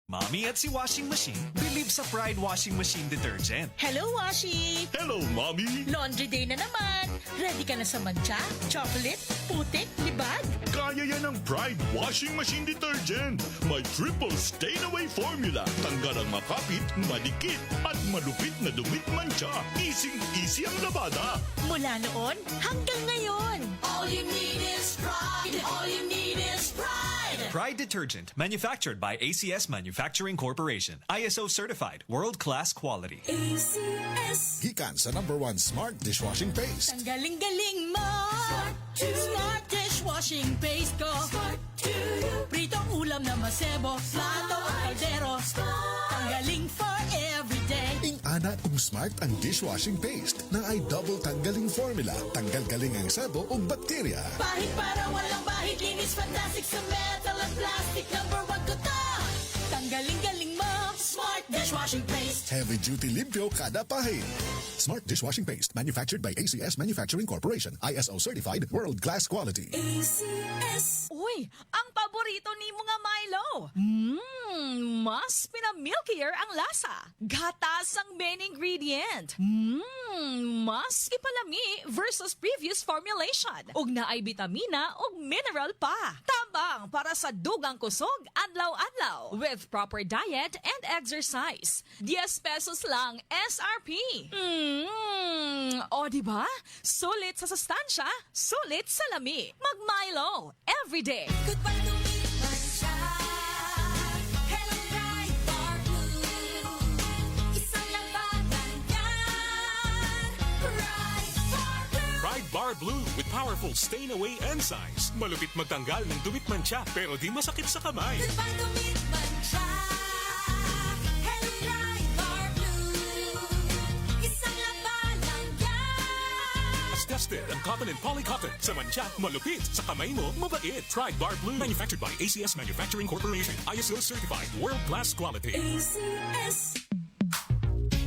Mommy at si washing machine believe sa Pride washing machine detergent. Hello, Washi! Hello, Mommy! Laundry day na naman! Ready ka na sa mancha, chocolate, putik, libag? Kaya yan ang Pride Washing Machine Detergent. May triple stain-away formula. Tanggal ang makapit, madikit, at malupit na dumit mancha. Easy ang labada. Mula noon hanggang ngayon. All you need is pride. All you need is pride. Pride detergent, manufactured by ACS Manufacturing Corporation. ISO certified, world-class quality. ACS. Gikan sa #1 Smart Dishwashing Paste. Ang galing-galing mo! Smart dishwashing paste ko. Smart to you. Pritong ulam na masebo. Plato o kaldero. Ang galing for everyday. Ingana ug smart ang dishwashing paste na ay double tanggaling formula. Tanggal galing ang sebo ug bakterya. Bahid para walang bahid. Linis fantastic sa metal at plastic. #1 ko to. Tanggaling-galing mo! Smart dishwashing paste. Heavy duty limpyo kada pahid. Smart Dishwashing Paste, manufactured by ACS Manufacturing Corporation. ISO certified, world-class quality. ACS. Uy, ang paborito ni mga Milo. Mas pinamilkier ang lasa. Gatas ang main ingredient. Mas ipalami versus previous formulation. Ug naay bitamina ug mineral pa. Tabang para sa dugang kusog adlaw-adlaw with proper diet and exercise. 10 pesos lang SRP. O diba? Sulit sa sustansya, sulit sa lami. Mag-Milo everyday. Goodbye to me, mancha. Hello, bright bar blue. Isang labanan yan. Bright bar blue. Pride Bar Blue with powerful stain-away enzymes. Malupit magtanggal ng dumit mancha pero di masakit sa kamay. Goodbye to me, mancha. Hello, bright bar blue. Isang labanan yan. As tested ang cotton and polycotton. Sa mancha, malupit. Sa kamay mo, mabait. Pride Bar Blue. Manufactured by ACS Manufacturing Corporation. ISO certified. World-class quality. ACS.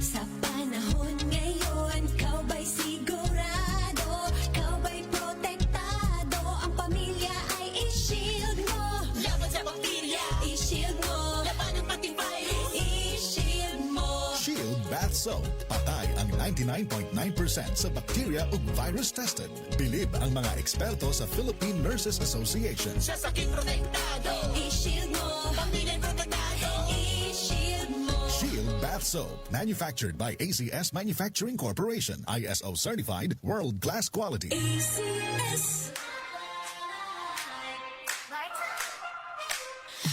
Sa panahon ngayon, kau ba'y sigurado? Kau ba'y protektado? Ang pamilya ay i-shield mo. Laban sa bakterya, i-shield mo. Laban ng pating virus, i-shield mo. Shield Bath Soap. Patay ang 99.9% sa bacteria ug virus tested. Bilib ang mga eksperto sa Philippine Nurses Association. Sa sakit protektado, i-shield mo. Pamilya protektado, i-shield mo. Shield Bath Soap, manufactured by ACS Manufacturing Corporation. ISO certified, world-class quality. ACS.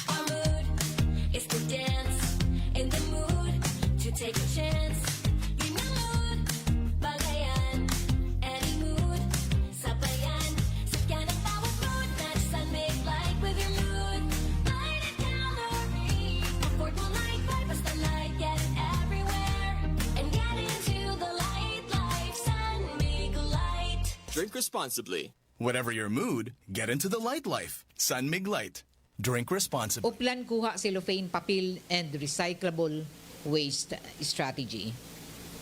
Our mood is to dance, in the mood to take a chance. Yun ang mood, bagayan, any mood, sabayan. Sakyan ang bawat mood, that's a make light with your mood. Light it down or read, afford mo light, right? Basta light, get it everywhere. And get into the light life, sun, make light. Drink responsibly. Whatever your mood, get into the light life. San Mig Light. Drink responsibly. Uplan kuha cellophane papel and recyclable waste strategy.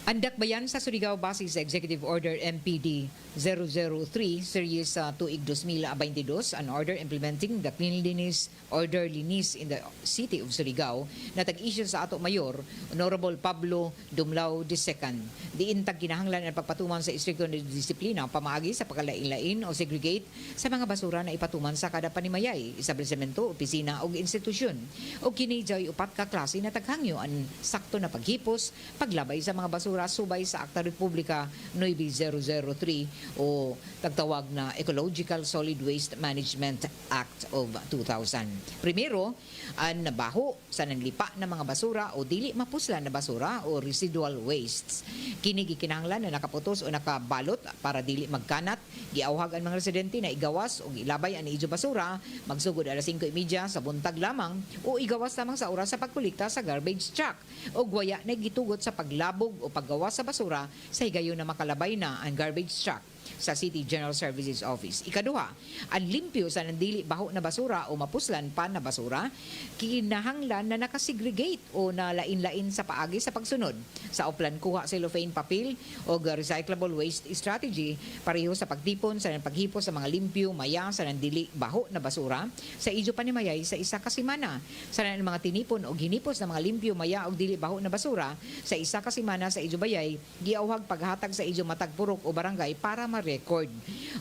Andak bayan sa Surigao base sa Executive Order MPD 003 Series tuig 2022, an order implementing the cleanliness orderliness in the city of Surigao na tag-issue sa ato mayor Honorable Pablo Dumlao II. Diintag kinahanglan ang pagpatuman sa istrikto na disiplina pamaagi sa pagkalain-lain o segregate sa mga basura na ipatuman sa kada panimayay, establishmento, opisina o institusyon. O kini jay upat ka klase na taghangyo ang sakto na paghipos, paglabay sa mga basura subay sa Akta Republika 9003 o tagtawag na Ecological Solid Waste Management Act of 2000. Primero, ang nabaho sa nanglipa na mga basura o dili mapuslan na basura o residual wastes. Kini gikinahanglan na nakaputos o nakabalot para dili magkanat, giawhag ang mga residente na igawas o ilabay ang idyo basura magsugod alas 5:30 sa buntag lamang o igawas lamang sa oras sa pagkolekta sa garbage truck o gwaya na gitugot sa paglabog o paggawas sa basura sa higayon na makalabay na ang garbage truck. sa City General Services Office. Ikaduha, ang limpyo sa nandili baho na basura o mapuslan pa na basura, kinahanglan na nakasegregate o nalain-lain sa paagi sa pagsunod. Sa uplan kuha cellophane papel o recyclable waste strategy, pareho sa pagtipon sa paghipos sa mga limpyo maya sa nandili baho na basura sa idyo panimayay sa isa ka semana. Sa mga tinipon o ginipos na mga limpyo maya o dili baho na basura sa isa ka semana sa idyo bayay, giauhag paghatag sa idyo matag purok o barangay para ma-record.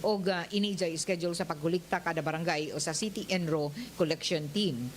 O inijay schedule sa pagkulikta kada barangay o sa City Enro Collection Team.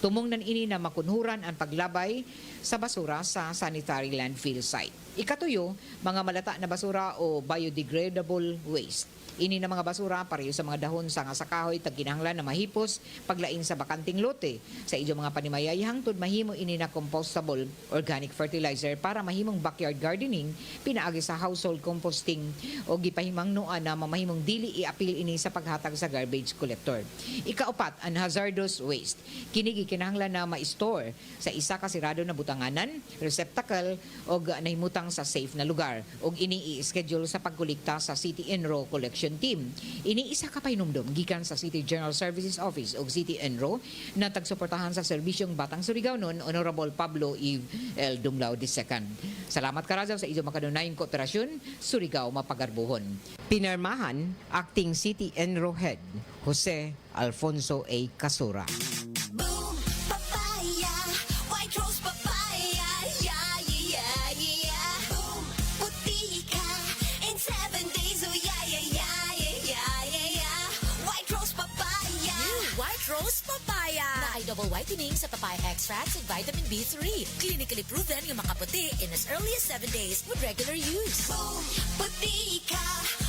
Tumong nan ini na makunhuran ang paglabay sa basura sa sanitary landfill site. Ikatuyo, mga malata na basura o biodegradable waste. Ini na mga basura pareho sa mga dahon sa nga sa kahoy tagkinahanglan na mahipos paglain sa bakanting lote. Sa idyo mga panimayay hangtod mahimo ini na compostable organic fertilizer para mahimong backyard gardening, pinaagi sa household composting o gipahimang noa na mamahimong dili iapil ini sa paghatag sa garbage collector. Ikaapat, ang hazardous waste. Kini gikinahanglan na ma-store sa isa ka sirado na butanganan, receptacle o nahimutang sa safe na lugar. Og ini i-schedule sa pagkulikta sa City Enro Collection Team. Ini isa ka painumdum gikan sa City General Services Office o City Enro na tagsuportahan sa serbisyong Batang Surigao nun, Honorable Pablo Eve L. Dumlao II. Salamat karazaw sa inyong makadunayong kooperasyon, Surigao Mapagarbuhon. Pinirmahan, Acting City Enro Head, Jose Alfonso A. Casura. Boom, papaya, white rose papaya, yeah, yeah, yeah. Boom, puti ka in 7 days, oh yeah, yeah, yeah, yeah, yeah, yeah. White rose papaya. New White Rose Papaya na ay double whitening sa papaya extracts and vitamin B3. Clinically proven yung makaputi in as early as 7 days with regular use. Boom, puti ka,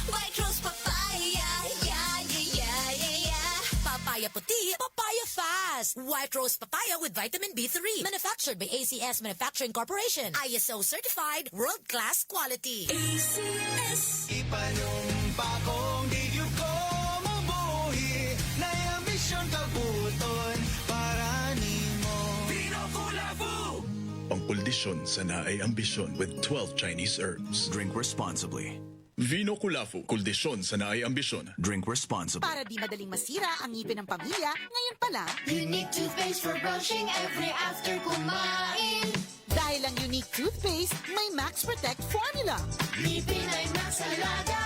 white rose papaya, yeah, yeah, yeah, yeah, yeah. Papaya puti, papaya fast. White Rose Papaya with vitamin B3. Manufactured by ACS Manufacturing Corporation. ISO certified, world-class quality. ACS. Ipanumpa kong di ko mabuhi na ambisyon kabuton para nimo. Pinokulafu! Pangkuldisyon sa naay ambisyon with 12 Chinese herbs. Drink responsibly. Vino Kulafu, kuldisyon sa naay ambisyon. Drink responsibly. Para di madaling masira ang ngipin ng pamilya, ngayon pa lang, Unique toothpaste for brushing every after kumain. dahil ang unique toothpaste, may Max Protect formula. Ngipin ay Max Alaga,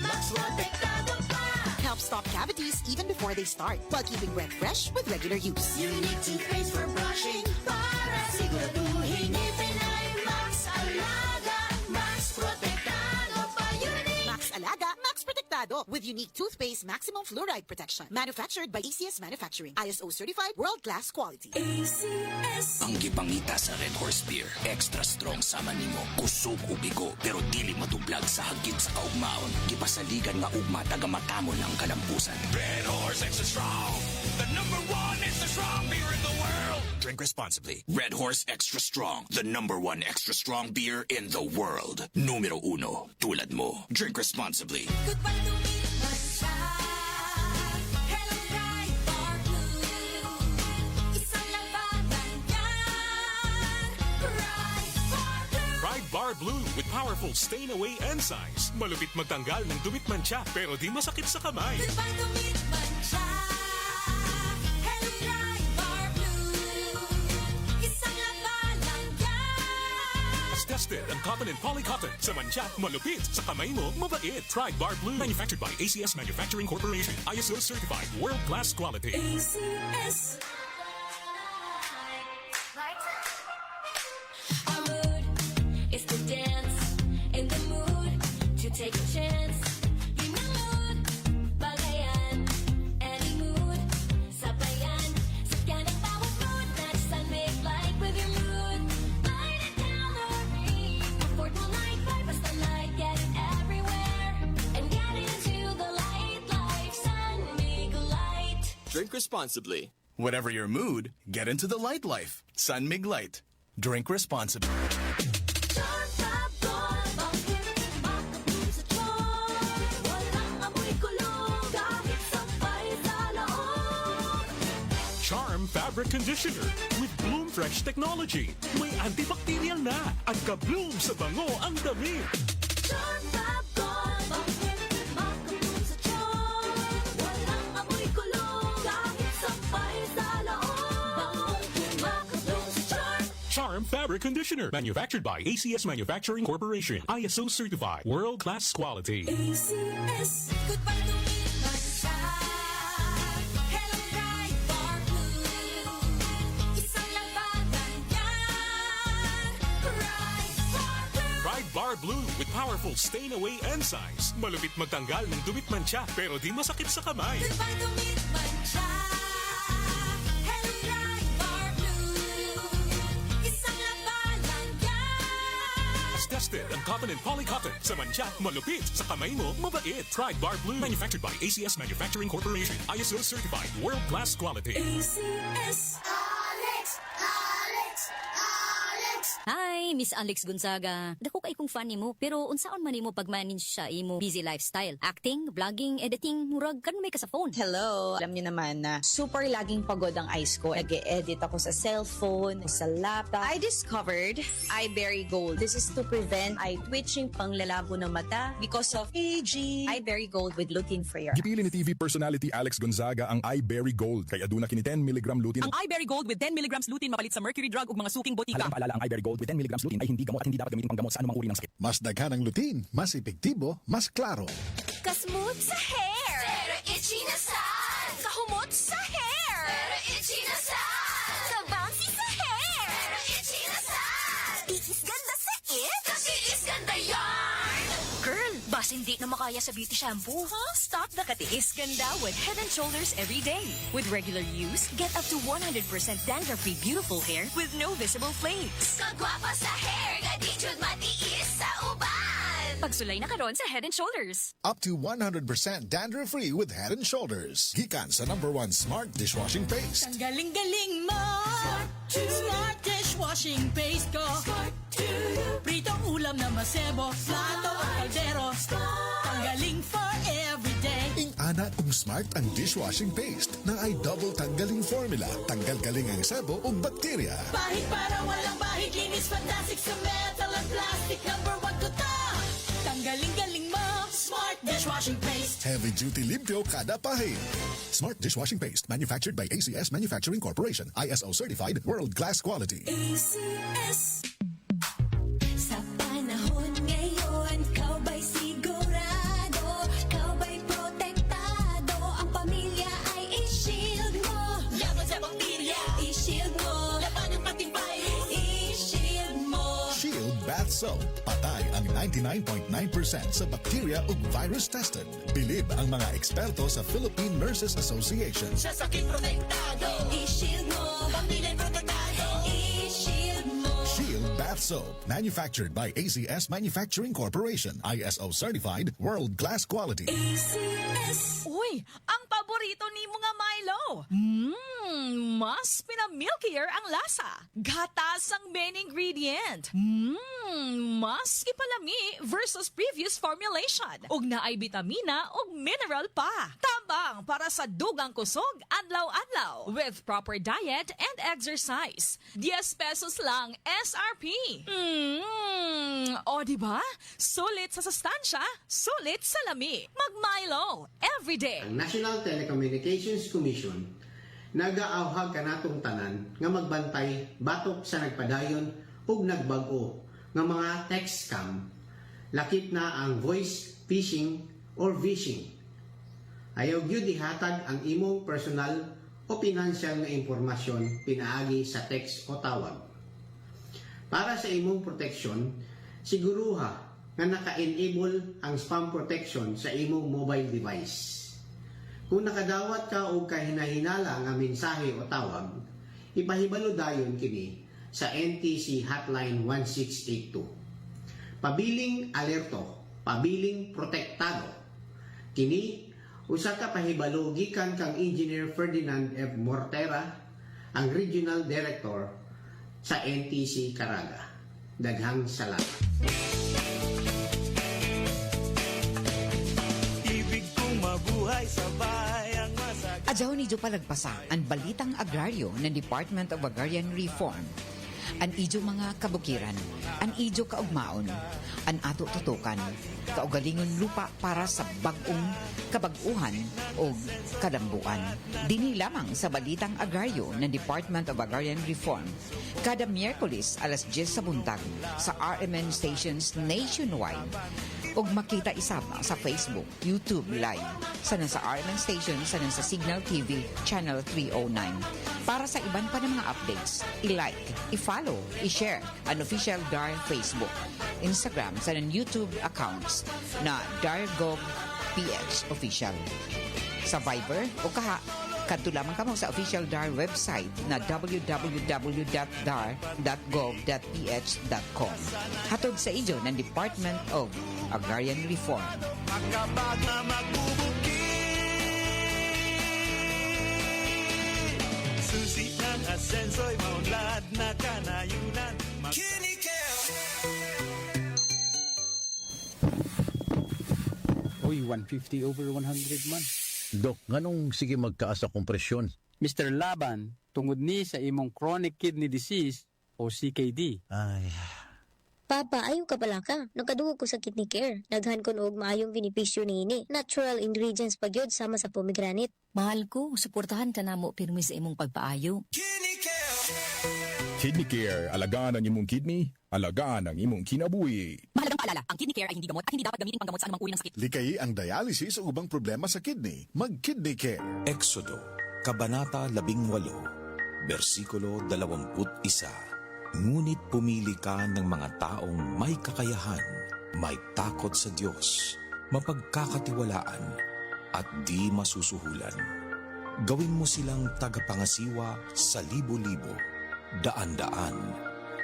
Max Protektado pa. Helps stop cavities even before they start, while keeping breath fresh with regular use. Unique toothpaste for brushing para siguraduhin ngipin ay Max Alaga, Max Protektado pa. Unique. Max Alaga, Max Protectado with unique toothpaste maximum fluoride protection. Manufactured by ACS Manufacturing. ISO certified world-class quality. ACS. Ang gipangita sa Red Horse Beer, extra strong sama nimo, kusog o bigo, pero dili matublag sa hagit sa kaugmaon. Gipasaligan nga ugma taga matamon ang kalampusan. Red Horse Extra Strong, the #1 extra strong beer in the world. Drink responsibly. Red Horse Extra Strong, the #1 extra strong beer in the world. Numero 1, tulad mo. Drink responsibly. Goodbye to me, Masha. Hello, bright bar blue. Isang labanan yan. Bright bar blue. Pride Bar Blue with powerful stain-away enzymes. Malupit magtanggal ng dumit mancha pero di masakit sa kamay. Goodbye to me, Masha. Hello, bright bar blue. Isang labanan yan. As tested ang cotton and polycotton. Sa mancha, malupit. Sa kamay mo, mabait. Pride Bar Blue. Manufactured by ACS Manufacturing Corporation. ISO certified. World-class quality. ACS. Our mood is to dance, in the mood to take a chance. Yun ang mood, bagayan, any mood, sabayan. Sakyan ang bawat mood, that's and make light with your mood. Light it down or rain, comfort mo light, basta light, get it everywhere. And get into the light life, sun, make light. Drink responsibly. Whatever your mood, get into the light life. San Mig Light. Drink responsibly. Charm Fabric Conditioner with Bloom Fresh Technology. May antibacterial na at ka-bloom sa bango ang damit. Charm Fab Gold, Charm Fabric Conditioner. Manufactured by ACS Manufacturing Corporation. ISO certified. World-class quality. ACS. Goodbye to me, Masha. Hello, Pride Bar Blue. Isang labanan yan. Pride Bar Blue with powerful stain-away enzymes. Malupit magtanggal ng dumit mancha pero di masakit sa kamay. Goodbye to me, Masha. Hello, Pride Bar Blue. Isang labanan yan. As tested ang cotton and polycotton. Sa mancha, malupit. Sa kamay mo, mabait. Pride Bar Blue. Manufactured by ACS Manufacturing Corporation. ISO certified. World-class quality. ACS. Hi, Miss Alex Gonzaga. Dako kay kong fan nimo, pero unsaon man nimo pag-manage sa imo busy lifestyle? Acting, vlogging, editing, murag kan may ka sa phone. Hello! Alam niyo naman na super laging pagod ang eyes ko. Nag-e-edit ako sa cellphone, sa laptop. I discovered iBerry Gold. This is to prevent eye twitching, panglalabo ng mata because of aging. iBerry Gold with lutein free. Gipili ni TV personality Alex Gonzaga ang iBerry Gold kay aduna kini 10 mg lutein. Ang iBerry Gold with 10 mg lutein mapalit sa mercury drug ug mga suking botika. Alam paalala ang iBerry Gold with 10 mg lutein ay hindi gamot at hindi dapat gamitin panggamot sa anumang uri ng sakit. Mas daghan ang lutein, mas epektibo, mas klaro. Kasmooth sa hair. Pero itchy na sad. Kahumot sa hair. Pero itchy na sad. Kabouncy sa hair. Pero itchy na sad. Tiis ganda sa it. Kasi is ganda yarn. Girl, bas hindi na makaya sa beauty shampoo. Huh? Stop the katiis ganda with Head & Shoulders every day. With regular use, get up to 100% dandruff-free beautiful hair with no visible flakes. Kagwapa sa hair. Gadijud matiis sa uban. Pagsulay na karon sa Head & Shoulders. Up to 100% dandruff-free with Head & Shoulders. Gikan sa #1 Smart Dishwashing Paste. Ang galing-galing mo! Smart dishwashing paste ko! Pritong ulam na masebo, plato o kaldero. Ang galing for everyday. Ing-ana kung smart ang dishwashing paste na ay double tanggaling formula. Tanggal galing ang sebo o bakterya. Bahid para walang bahid, linis fantastic sa metal and plastic. #1 ko ta! Tanggaling-galing mo! Smart dishwashing paste. Heavy duty limpyo kada pahid. Smart Dishwashing Paste manufactured by ACS Manufacturing Corporation. ISO certified world-class quality. ACS. Sa panahon ngayon, kau ba'y sigurado? Kau ba'y protektado? Ang pamilya ay i-shield mo. Laban sa bakterya, i-shield mo. Laban ng patibay, i-shield mo. Shield Bath Soap. Patay ang 99.9% sa bacteria ug virus tested. Bilib ang mga eksperto sa Philippine Nurses Association. Sa sakit protektado, i-shield mo. Pamilya protektado, i-shield mo. Shield Bath Soap. Manufactured by ACS Manufacturing Corporation. ISO certified world-class quality. ACS. Uy, ang paborito ni mga Milo. Mas pinamilkier ang lasa. Gatas ang main ingredient. Mas ipalami versus previous formulation. Ug naay bitamina ug mineral pa. Tambang para sa dugang kusog adlaw-adlaw. With proper diet and exercise. 10 pesos lang SRP. O diba? Sulit sa sustansya, sulit sa lami. Mag-Milo everyday. Ang National Telecommunications Commission nagaawhag kanatong tanan nga magbantay batok sa nagpadayon ug nagbag-o nga mga text scam, lakip na ang voice phishing or phishing. Ayaw gyud ihatag ang imong personal o financial nga impormasyon pinaagi sa text o tawag. Para sa imong proteksyon, siguruha nga naka-enable ang spam protection sa imong mobile device. Kung nakadawat ka o kahinahinala nga mensahe o tawag, ipahibalo dayon kini sa NTC Hotline 1682. Pabiling alerto, pabiling protektado. Kini, usa ka pahibalo gikan kang Engineer Ferdinand F. Mortera, ang Regional Director sa NTC Caraga. Daghang salamat. Adyaw ni Palagpasa ang balitang agraryo ng Department of Agrarian Reform. An idyo mga kabukiran, an idyo kaugmaon, an ato tutukan, kaugalingon lupa para sa bagong kabaguhan o kadambuan. Dini lamang sa Balitang Agrario ng Department of Agrarian Reform. Kada Miyerkules alas 10 sa buntag sa RMN stations nationwide. Og makita isab sa Facebook, YouTube Live, sanan sa RMN station, sanan sa Signal TV Channel 309. Para sa iban pa ng mga updates, i-like, i-follow, i-share ang official DAR Facebook, Instagram, sanan YouTube accounts na DARGov PH Official. Sa Viber o kaha, kadto lamang kamo sa official DAR website na www.dar.gov.ph.com. Hatod sa inyo ng Department of Agrarian Reform. Makabag na magbubuki. Susi ng asenso'y maunlad na kanayunan. Kinikel! Uy, 150 over 100 man. Dok, nganong sige magkaas sa kompresyon? Mr. Laban, tungod ni sa imong chronic kidney disease o CKD. Ay. Papa, ayaw ka pala ka. Nagkadungog ko sa kidney care. Daghan ko og maayong benepisyo niini. Natural ingredients pa gyud sama sa pomegranate. Mahal ko, suportahan ka namo pirmi sa imong pagpaayo. Kidney Care, alagaan ang imong kidney, alagaan ang imong kinabuhi. Mahalagang paalala, ang kidney care ay hindi gamot at hindi dapat gamitin panggamot sa anumang uri ng sakit. Likay ang dialysis o ubang problema sa kidney. Mag-Kidney Care. Exodo, Kabanata 18, versikulo 21. Ngunit pumili ka ng mga taong may kakayahan, may takot sa Diyos, mapagkakatiwalaan, at di masusuhulan. Gawin mo silang tagapangasiwa sa libo-libo, daan-daan,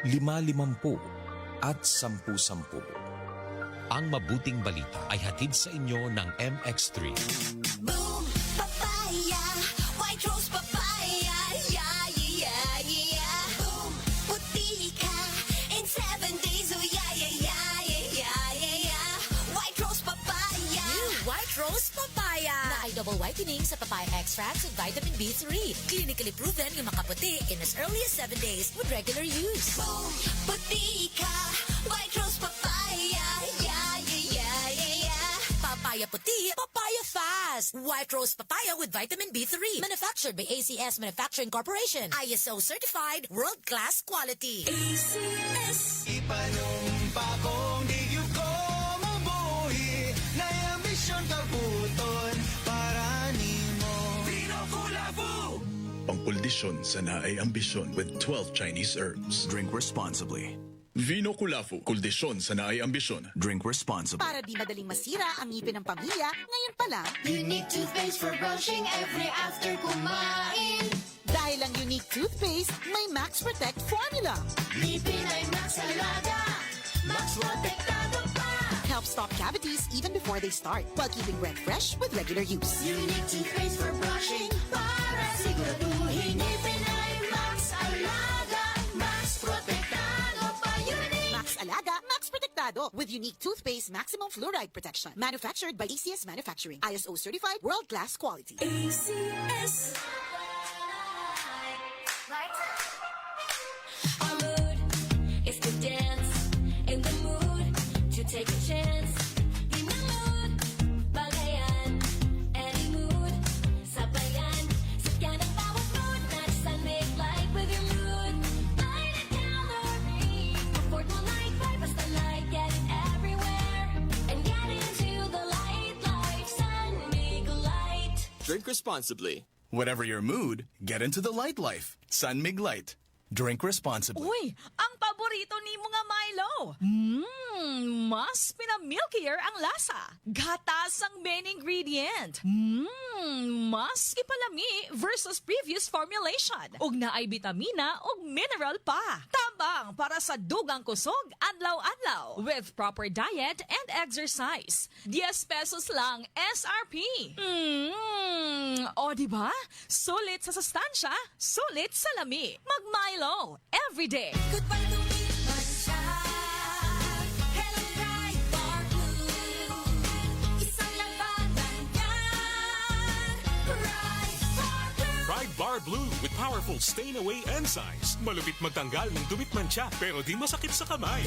5-50 at 10-10. Ang mabuting balita ay hatid sa inyo ng MX3. Boom! Papaya! White rose papaya! Yeah, yeah, yeah! Boom! Puti ka! In 7 days, oh yeah, yeah, yeah, yeah, yeah, yeah! White rose papaya! New White Rose Papaya na ay double whitening sa papaya extracts with vitamin B3. Clinically proven yung makaputi in as early as 7 days with regular use. Boom! Puti ka! White rose papaya! Yeah, yeah, yeah, yeah, yeah! Papaya puti, papaya fast. White Rose Papaya with vitamin B3. Manufactured by ACS Manufacturing Corporation. ISO certified, world-class quality. ACS! Ipanumpa kong di ko mabuhi na ambisyon kabuton para nimo. Pinokulafu! Pangkuldisyon sa naay ambisyon with 12 Chinese herbs. Drink responsibly. Vino Kulafu, kuldisyon sa naay ambisyon. Drink responsibly. Para di madaling masira ang ngipin ng pamilya, ngayon pa lang, Unique toothpaste for brushing every after kumain. dahil ang unique toothpaste may Max Protect formula. Ngipin ay Max Alaga, Max Protektado pa. Helps stop cavities even before they start, while keeping breath fresh with regular use. Unique toothpaste for brushing para siguraduhin ngipin ay Max Alaga, Max Protektado pa. Unique Max Alaga, Max Protectado with unique toothpaste maximum fluoride protection. Manufactured by ACS Manufacturing. ISO certified world-class quality. ACS. Our mood is to dance, in the mood to take a chance. Di na mood, bagayan, any mood, sabayan. Sit ka ng bawat mood, not Sunday like with your mood. Light it down or read, report mo like right, basta like, get it everywhere. And get into the light, life, Sunday light. Drink responsibly. Whatever your mood, get into the light life. San Mig Light. Drink responsibly. Uy, ang paborito ni mga Milo. Mas pinamilkier ang lasa. Gatas ang main ingredient. Mas ipalami versus previous formulation. Ug naay bitamina ug mineral pa. Tabang para sa dugang kusog adlaw-adlaw with proper diet and exercise. 10 pesos lang SRP. O diba? Sulit sa sustansya, sulit sa lami. Mag-Milo every day. Goodbye to me, Masha. Hello, bright bar blue. Isang labanan yan. Bright bar blue. Pride Bar Bar Blue with powerful stain-away enzymes. Malupit magtanggal ng dumit mancha pero di masakit sa kamay.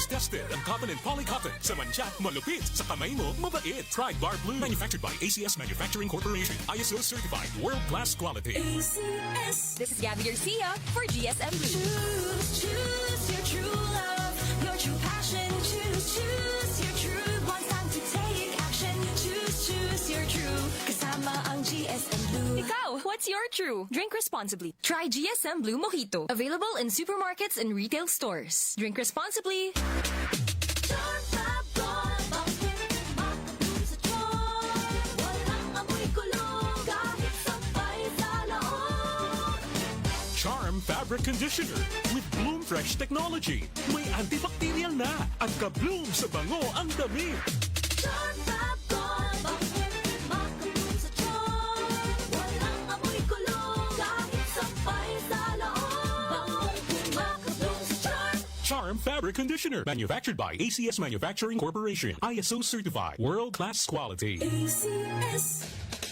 Tested ang cotton and polycotton. Sa mancha, malupit. Sa kamay mo, mabait. Try Bar Blue. Manufactured by ACS Manufacturing Corporation. ISO certified. World-class quality. ACS. This is Gabby Garcia for GSM Blue. Choose your true love. Your true passion. Choose your true. One time to take action. Choose your true. Kasama ang GSM Blue. Ikaw, what's your true? Drink responsibly. Try GSM Blue Mojito. Available in supermarkets and retail stores. Drink responsibly. Charm Fabric Conditioner with Bloom Fresh Technology. May antibacterial na at ka-bloom sa bango ang damit. Charm Fabric Conditioner. Manufactured by ACS Manufacturing Corporation. ISO certified. World-class quality. ACS.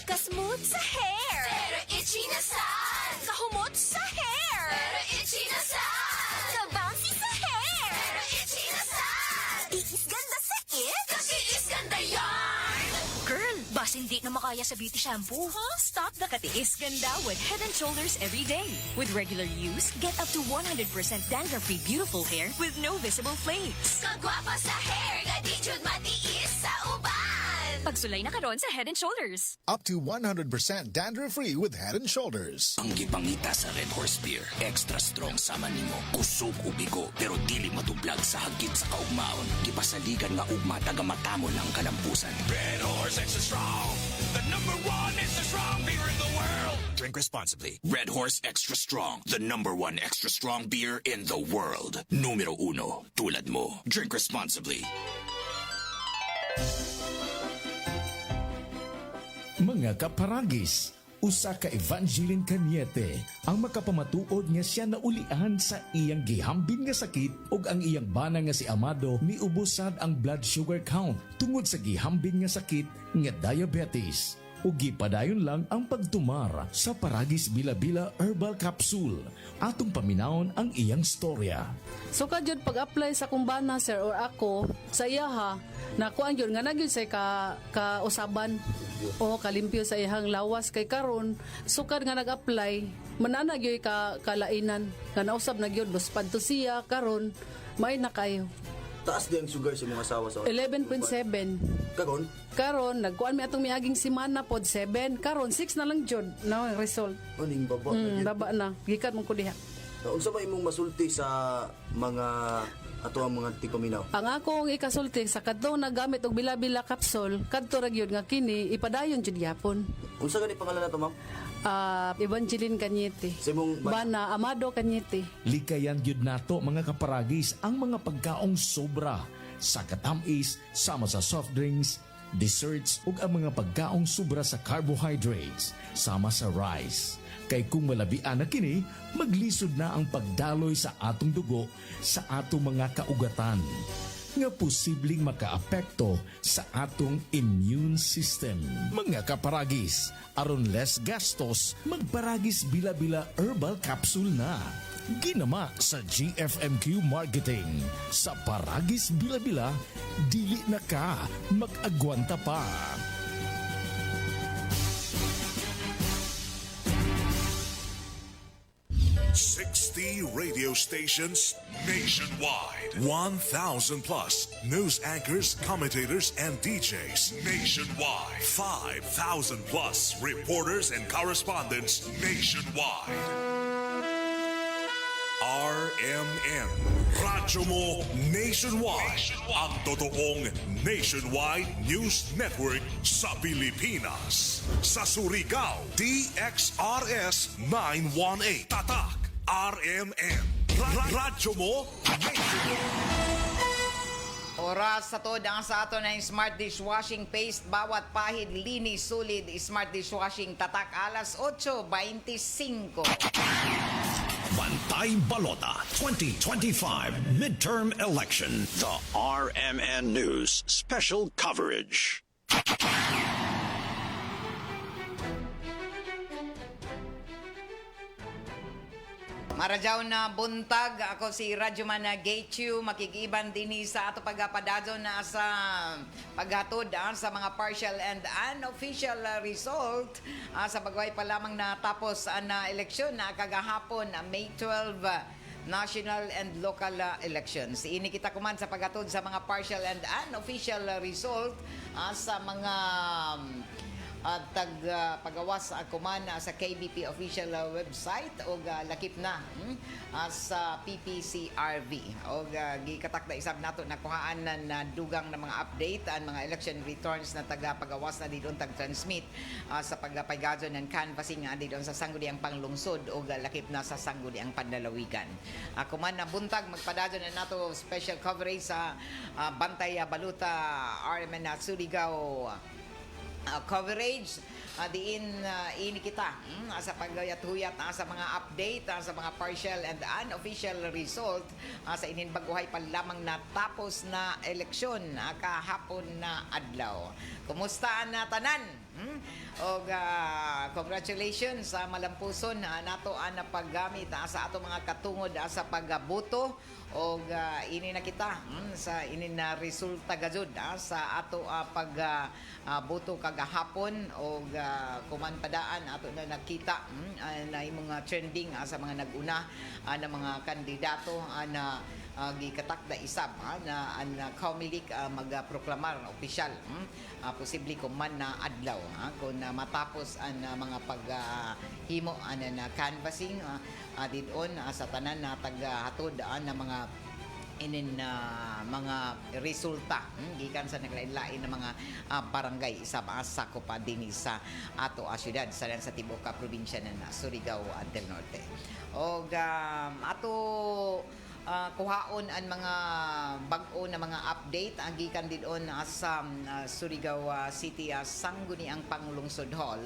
Kasmooth sa hair. Pero itchy na saan. Kahumot sa hair. Pero itchy na saan. Ka-bouncy sa hair. Pero itchy na saan. Iisganda sa it. Kasi isganda yarn. Girl, bas hindi na makaya sa beauty shampoo. Huh? Stop the katiis ganda with Head & Shoulders every day. With regular use, get up to 100% dandruff-free beautiful hair with no visible flakes. Kagwapa sa hair, gadi jud matiis sa uban. Pagsulay na karon sa Head & Shoulders. Up to 100% dandruff-free with Head & Shoulders. Ang gipangita sa Red Horse Beer, extra strong sama nimo. Kusog ubigo pero dili matublag sa hagit sa kaugmaon. Gipasaligan nga ugma taga matamon ang kalampusan. Red Horse Extra Strong, the #1 extra strong beer in the world. Drink responsibly. Red Horse Extra Strong, the #1 extra strong beer in the world. Numero 1, tulad mo. Drink responsibly. Mga kaparagis, usa ka Evangeline Cañete ang makapamatuod nga siya naulian sa iyang gihambin nga sakit ug ang iyang bana nga si Amado miubusad ang blood sugar count tungod sa gihambin nga sakit nga diabetes. Ug gipadayon lang ang pagtumar sa Paragis Bila-Bila Herbal Capsule. Atong paminawon ang iyang storya. So kadyod pag-apply sa kumbana sir or ako sa iyaha nakuan gyud nga nagyud say ka usaban o kalimpyo sa iyang lawas kay karon sukad nga nag-apply manana gyud ka kalainan nga nausab na gyud luspad to siya karon may na kayo. Taas di ang sugar sa mga asawa sa 11.7. Karon nagkuan mi atong miaging semana pod 7 karon 6 na lang jud na ang result. Aning baba baba na gikan mo ko diha. Unsa ba imong masulti sa mga ato ang mga tikominaw? Ang akong ikasulti sa kadto nagamit og bila-bila capsule kadto ra gyud nga kini ipadayon jud gyapon. Unsa gani pangalan nato ma'am? Evangeline Cañete. Bana Amado Cañete. Likayan gyud nato mga kaparagis ang mga pagkaong sobra sa katamis sama sa soft drinks, desserts ug ang mga pagkaong sobra sa carbohydrates sama sa rice. Kay kung malabian na kini, maglisod na ang pagdaloy sa atong dugo sa atong mga kaugatan nga posibleng makaapekto sa atong immune system. Mga kaparagis, aron less gastos, magparagis Bila-Bila Herbal Capsule na. Ginama sa GFMQ Marketing. Sa Paragis Bila-Bila, dili na ka mag-agwanta pa. 60 radio stations nationwide. 1,000 plus news anchors, commentators, and DJs nationwide. 5,000 plus reporters and correspondents nationwide. RMN. Radyo mo nationwide. Ang totoong nationwide news network sa Pilipinas. Sa Surigao, DXRS 918. Tatak. RMN. Radyo mo Oras sa to ang sa ato na yung smart dishwashing paste bawat pahid linis sulid smart dishwashing tatak alas 8:25. Bantay Balota 2025 Midterm Election. The RMN News Special Coverage. Maradyaw na buntag, ako si Radyoman Gatechu, makikiban din sa ato pagpadado na sa paghatod sa mga partial and unofficial result sa bagway pa lamang na tapos na eleksyon na kagahapon May 12 national and local elections. Ini kita kuman sa paghatod sa mga partial and unofficial result sa mga pagawas kuman sa KBP official website o lakip na sa PPCRV o gikatak na isab nato nakuhaan na dugang na mga update ang mga election returns na pagawas na didon transmit sa pagpaygadon ng canvassing didon sa sangguniang panglungsod o lakip na sa sangguniang pandalawigan. Kuman na buntag magpadadon na nato special coverage sa Bantay Baluta RMN Surigao coverage diin ini kita sa paggayat-huyat sa mga update sa mga partial and unofficial result sa ininbaguhay pa lamang na tapos na eleksyon kahapon na adlaw. Kumusta na tanan? Congratulations sa malampuson nato na paggamit sa ato mga katungod sa pagboto o ini na kita sa ini na resulta gajud sa ato pagboto kagahapon o kumanpadaan ato na nakita na mga trending sa mga naguna na mga kandidato na gikatak na isab na Comelec magproklamar opisyal posible kuman na adlaw kung matapos ang mga paghimo na canvassing didon sa tanan na tagahatod na mga mga resulta gikan sa naglain-lain na mga barangay sa sakop din sa ato syudad sa tibuok probinsya na Surigao del Norte. O ato kuhaon ang mga bag-o na mga update gikan didon sa Surigao City sangguniang panglungsod hall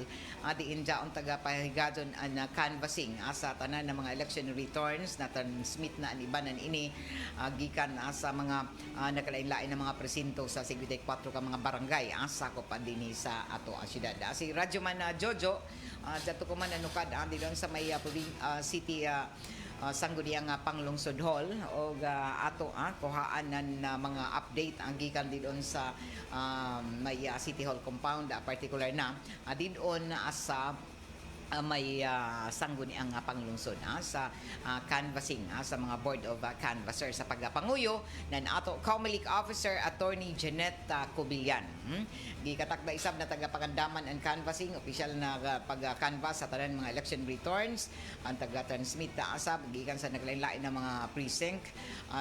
diin jaon tagapahigadon ang canvassing sa tanan ng mga election returns na transmit na ibanan ini gikan sa mga nakalain-lain na mga presinto sa 54 ka mga barangay sakop din sa ato syudad. Si Radyoman Jojo dato ko man anukad didon sa may city sangguniang panglungsod hall o ato kuhaan ng mga update ang gikan didon sa may City Hall compound particular na didon sa may sangguniang panglungsod sa canvassing sa mga board of canvassers sa pagpanguyo ng ato Comelec officer attorney Jeanette Cubillan. Gikatak na isab na tagapagandaman ang canvassing opisyal na pag-canvass sa tanan mga election returns ang taga-transmit na asab gikan sa naglain-lain na mga precinct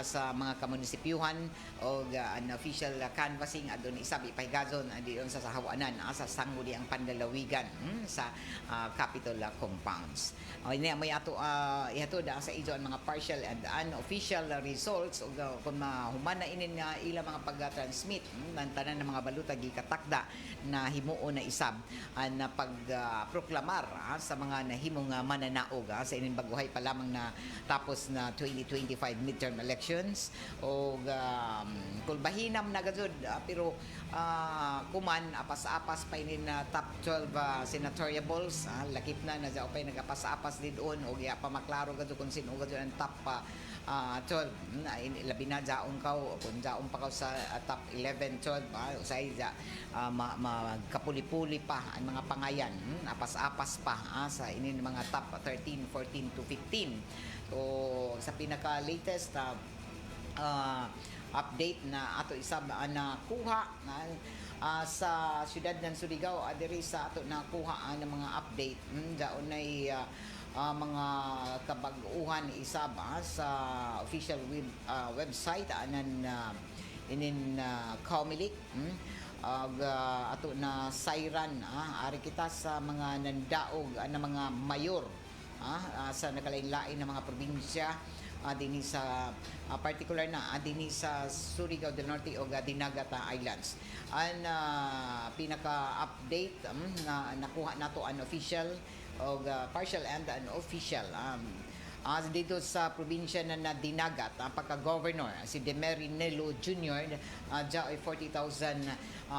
sa mga kamunisipyuhan o an official canvassing adun isab ipahigadon diyon sa sahawanan sa sangguniang pandalawigan sa capital compounds. Ini may ato ihatod sa ijo ang mga partial and unofficial results o kung human na inin ila mga pag-transmit ng tanan ng mga baluta gikatakda na himuo na isab na pagproklamar sa mga nahimong mananaog sa ininbaguhay pa lamang na tapos na 2025 midterm elections o kulbahinam na gazud pero kuman apas-apas pa inin top 12 senatoriables lakip na sa upay nagapas-apas didon o giya pa maklaro gado kung sino gado ang top 12 labi na jaon ka o kung jaon pa ka sa top 11 12 usay magkapuli-puli pa ang mga pangayan apas-apas pa sa inin mga top 13 14 to 15 so sa pinaka-latest update na ato isab na kuha sa siyudad ng Surigao adiri sa ato nakuha ng mga update daon ay mga kabag-uhan isab sa official website anan inin Comelec ato na sayran ari kita sa mga nandaog na mga mayor sa nakalain-lain na mga probinsya dinhi sa particular na dinhi sa Surigao del Norte o Dinagat Islands. Ang pinaka-update na nakuha nato unofficial o partial and unofficial Dito sa probinsya na Dinagat, ang pagka-governor, si Demery Nelo Jr., dyan ay 40,049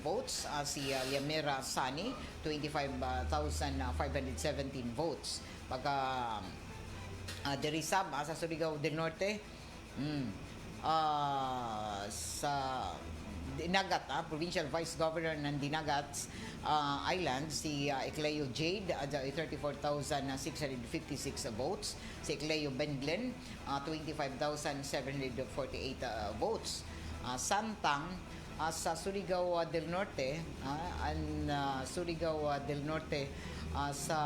votes. Si Liamera Sani, 25,517 votes. Pagka Derisab, sa Surigao del Norte, sa Dinagat, Provincial Vice Governor ng Dinagat Island, si Ecleo Jade, 34,656 votes. Si Ecleo Benglen, 25,748 votes. Santang, sa Surigao del Norte, Surigao del Norte, sa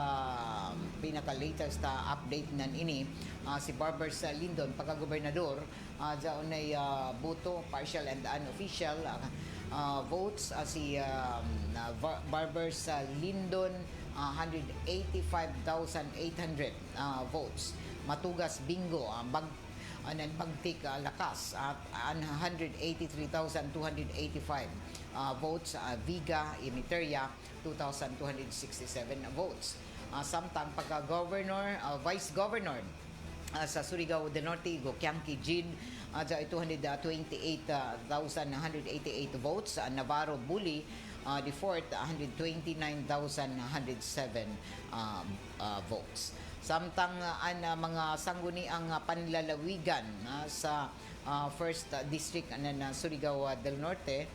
pinaka-latest update nan ini, si Barbers Lindon, pagka-gobernador, dyan ay boto, partial and unofficial votes. Si Barbers Lindon, 185,800 votes. Matugas Bingo, Bagtik Lakas, at 183,285 votes. Viga Imiteria, 2,267 votes. Samtang pagka-governor, vice governor sa Surigao del Norte, Gokyangki Jid, 228,188 votes. Navarro Bully, the fourth, 129,107 votes. Samtang mga sangguniang panlalawigan sa first district na Surigao del Norte,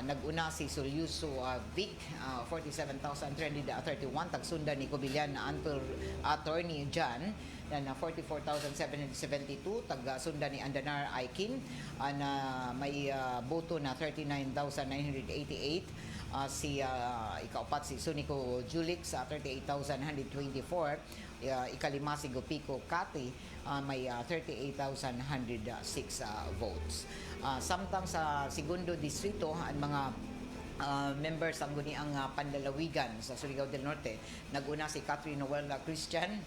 nag-una si Solyuso Vic, 47,331. Tagsundan ni Cobillan Attorney John, na 44,772. Tagsundan ni Andanar Aikin, na may boto na 39,988. Si ikaapat si Sunico Julix, 38,124. Ikalima si Gopico Kati, may 38,106 votes. Samtang sa segundo distrito, ang mga members ang guniang panlalawigan sa Surigao del Norte, nag-una si Catherine Noel Christian,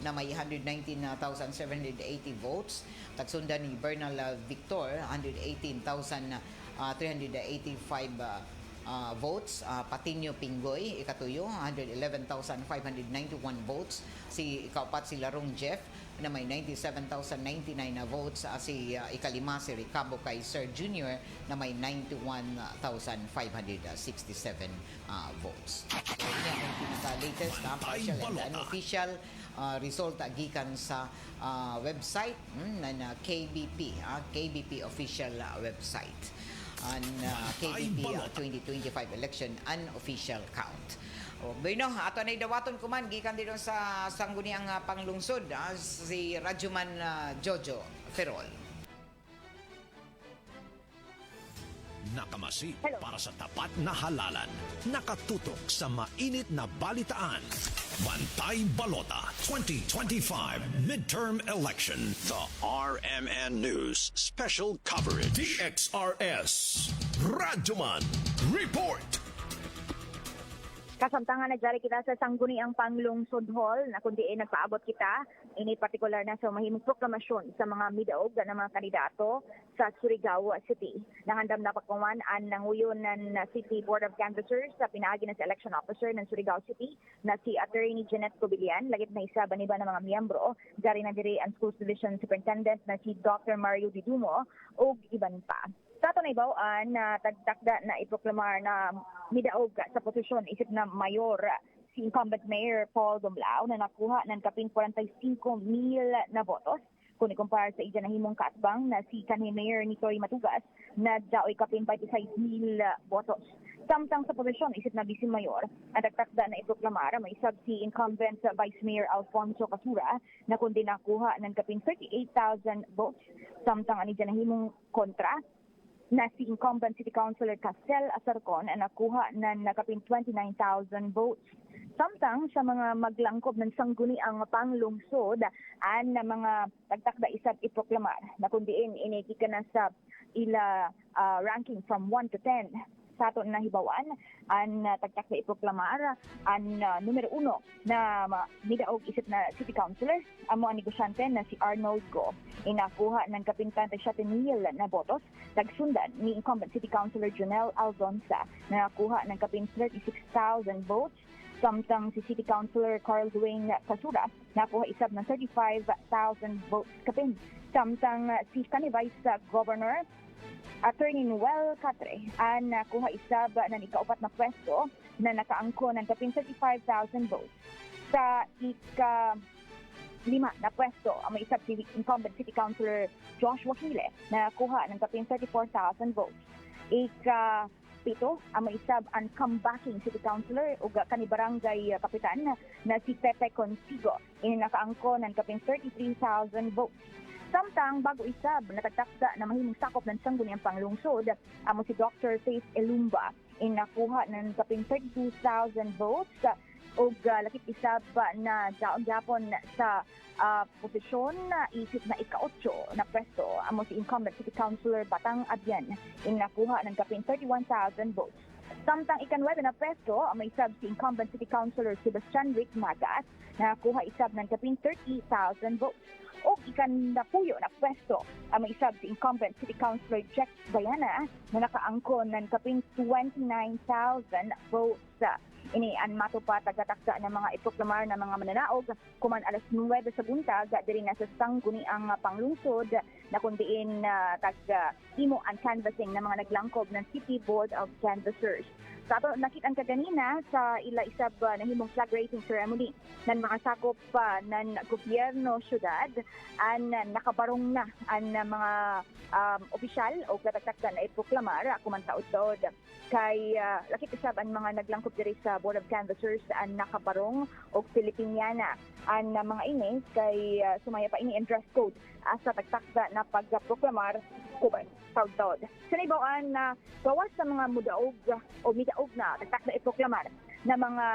na may 119,780 votes. Tagsundan ni Bernal Victor, 118,385 votes. Patinio Pingoy, ikatuyo, 111,591 votes. Si ikaapat si Larong Jeff, na may 97,099 votes. Si ikalima si Ricabo Kaiser Jr., na may 91,567 votes. So, yan ang pinaka-latest partial and unofficial result gikan sa website na KBP, KBP official website. On KBP 2025 election unofficial count. Bueno, ato na idawaton kuman gikan dito sa sangguniang panglungsod, si Radyoman Jojo Ferrol. Nakamasid para sa tapat na halalan. Nakatutok sa mainit na balitaan. Bantay Balota 2025 Midterm Election. The RMN News Special Coverage. DXRS Radyoman Report. Kasamtangan nagjari kita sa sangguniang panglungsod hall na kundi nagpaabot kita ini particular na sa mahimong proklamasyon sa mga midaog na mga kandidato sa Surigao City. Nangandam na pagkuman ang nanguyon ng City Board of Canvassers sa pinaagi na si Election Officer ng Surigao City na si Attorney Jeanette Cobillan, lagit na isa baniba ng mga miyembro, dari na diri ang Schools Division Superintendent na si Dr. Mario Didumo o iban pa. Sa ito na ibawaan na tagtakda na iproklamar na midaog sa posisyon isip na mayor si incumbent Mayor Paul Dumlao na nakuha ng kapin 45,000 na botos kung ikumpara sa iya na himong kaatbang na si kanhi Mayor Nitoy Matugas na daoy kapin 56,000 botos. Samtang sa posisyon isip na Vice Mayor ang tagtakda na iproklamar may sab si incumbent Vice Mayor Alfonso Casura na kundi nakuha ng kapin 38,000 votes. Samtang ani na himong kontra na si incumbent City Councilor Castel Asarcon na nakuha ng nakapin 29,000 votes. Samtang sa mga maglangkob ng sangguni ang panglungsod ang mga tagtakda isab iproklamar na kundiin inikika na sa ila ranking from 1 to 10. Sa ato na hibawan ang tagtakda iproklamar ang numero 1 na midaog isip na City Councilor amo ang negosyante na si Arnold Go. Inakuha ng kapin 37,000 na botos. Tagsundan ni incumbent City Councilor Jonel Aldonza na nakuha ng kapin 36,000 votes. Samtang si City Councilor Carl Dwayne Casura nakuha isab ng 35,000 votes kapin. Samtang si Vice Governor Attorney Noel Catre ang nakuha isab ng ikaupat na pwesto na nakaangko ng kapin 35,000 votes. Sa ika-5 na pwesto, ang may isab si incumbent City Councilor Joshua Hile na nakuha ng kapin 34,000 votes. Ika-7, ang may isab ang comebacking City Councilor o kani-barangay kapitan na si Pepe Consigo. Nakaangko ng kapin 33,000 votes. Samtang bago isab natagtakda na mahimong sakop ng sangguniang panglungsod, amo si Dr. Faith Elumba nakuha ng kaping 32,000 votes ug lakip isab na daon-japon sa posisyon na isip na ika-8 na pwesto amo si incumbent City Councilor Batang Abian nakuha ng kaping 31,000 votes. Samtang ika-9 na pwesto ang may isab si incumbent City Councilor Sebastian Rick Magas nakuha isab ng kaping 30,000 votes. O ikan-10 na pwesto ang may isab si incumbent City Councilor Jack Bayana na nakaangkon ng kaping 29,000 votes. Ini ang matupa tagatakda ng mga iproklamar na mga mananaog kuman alas 9 sa buntag diri na sa sangguniang panglungsod na kundiin tag-imo ang canvassing ng mga naglangkob ng City Board of Canvassers. Sa ato nakita kaganina sa ila isab nahimong flag raising ceremony ng mga sakop ng gobyerno syudad ang nakabarong na ang mga opisyal o kataktakdan na iproklamar kuman taud-taud kay lakip isab ang mga naglangkob diri sa Board of Canvassers ang nakabarong og Filipiniana ang mga ini kay sumaya pa ini ang dress code sa tagtakda na pagproklamar kuban taud-taud. Sinibawaan na gawas sa mga mudaog o midaog na tagtakda iproklamar na mga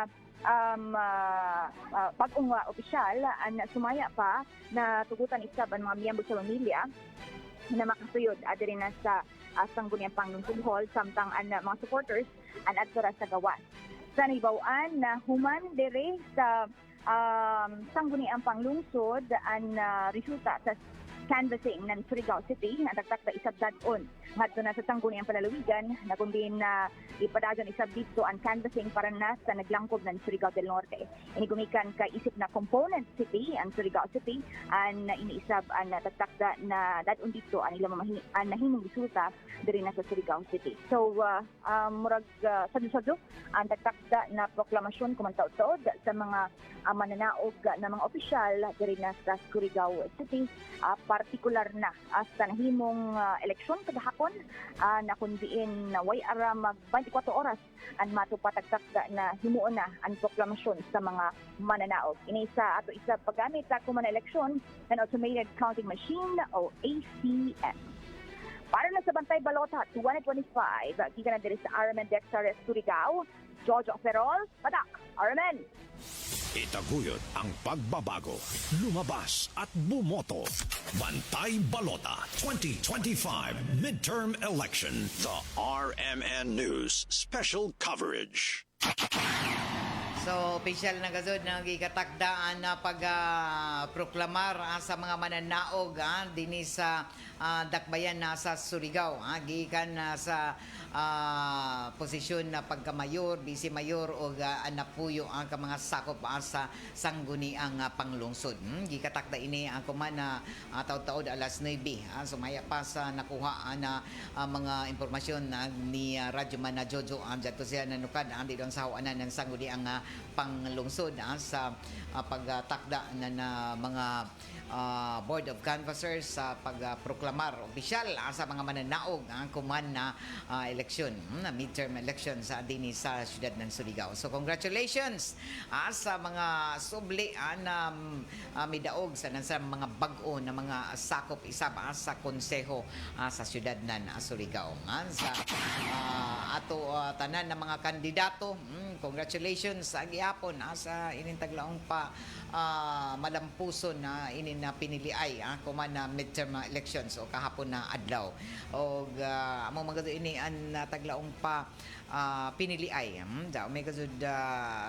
bagong opisyal ang sumaya pa na tugutan isab ang mga miyembro sa pamilya na makasuyod adiri na sa sangguniang panglungsod hall samtang ang mga supporters ang adtora sa gawas. Sa nibawaan na human dire sa sangguniang panglungsod ang resulta sa canvassing ng Surigao City na tagtakda isab dadon ngadto na sa sangguniang palalawigan na kundi na ipadayon isab dito ang canvassing para na sa naglangkob ng Surigao del Norte. Ini gumikan kay isip na component city ang Surigao City ang iniisab ang tagtakda na dadon dito ang ilang nahimong resulta diri na sa Surigao City. So murag sadyo-sadyo ang tagtakda na proklamasyon kuman taud-taud sa mga mananaog na mga opisyal diri na sa Surigao City, partikular na sa nahimong eleksyon kadahapon na kundiin na way ara mag 24 oras ang matupatagtakda na himuon na ang proklamasyon sa mga mananaog. Ini sa ato isa paggamit sa kuman eleksyon ng automated counting machine o ACM. Para na sa Bantay Balota 2025, gikan na diri sa Armen Dexares Surigao, Jojo Ferrol, Padak, Armen. Itaguyod ang pagbabago, lumabas at bumoto. Bantay Balota 2025 Midterm Election. The RMN News Special Coverage. So, opisyal na gazod na gikatakdaan na pag-proklamar sa mga mananaog dinhi sa dakbayan na sa Surigao. Gikan sa posisyon na pagkamayor, vice-mayor o anapuyo ang mga sakop sa sangguniang panglungsod. Gikatakda ini ang kuman na taud-taud alas 9. Sumaya pa sa nakuha na mga impormasyon ni Radyo Man na Jojo dito siya nanukad andi doon sa hawanan ng sangguniang panglungsod sa pagtakda na mga Board of Canvassers sa pagproklamar opisyal sa mga mananaog ang kuman na eleksyon, na midterm election sa dini sa siyudad ng Surigao. So congratulations sa mga subli na midaog sa mga bag-o na mga sakop isab sa konseho sa siyudad ng Surigao. Sa ato tanan ng mga kandidato, congratulations sa gihapon sa inintaglaong pa malampuson na na piniliay kuman na midterm elections o kahapon na adlaw o among mga ini ang taglaong pa piniliay may kasud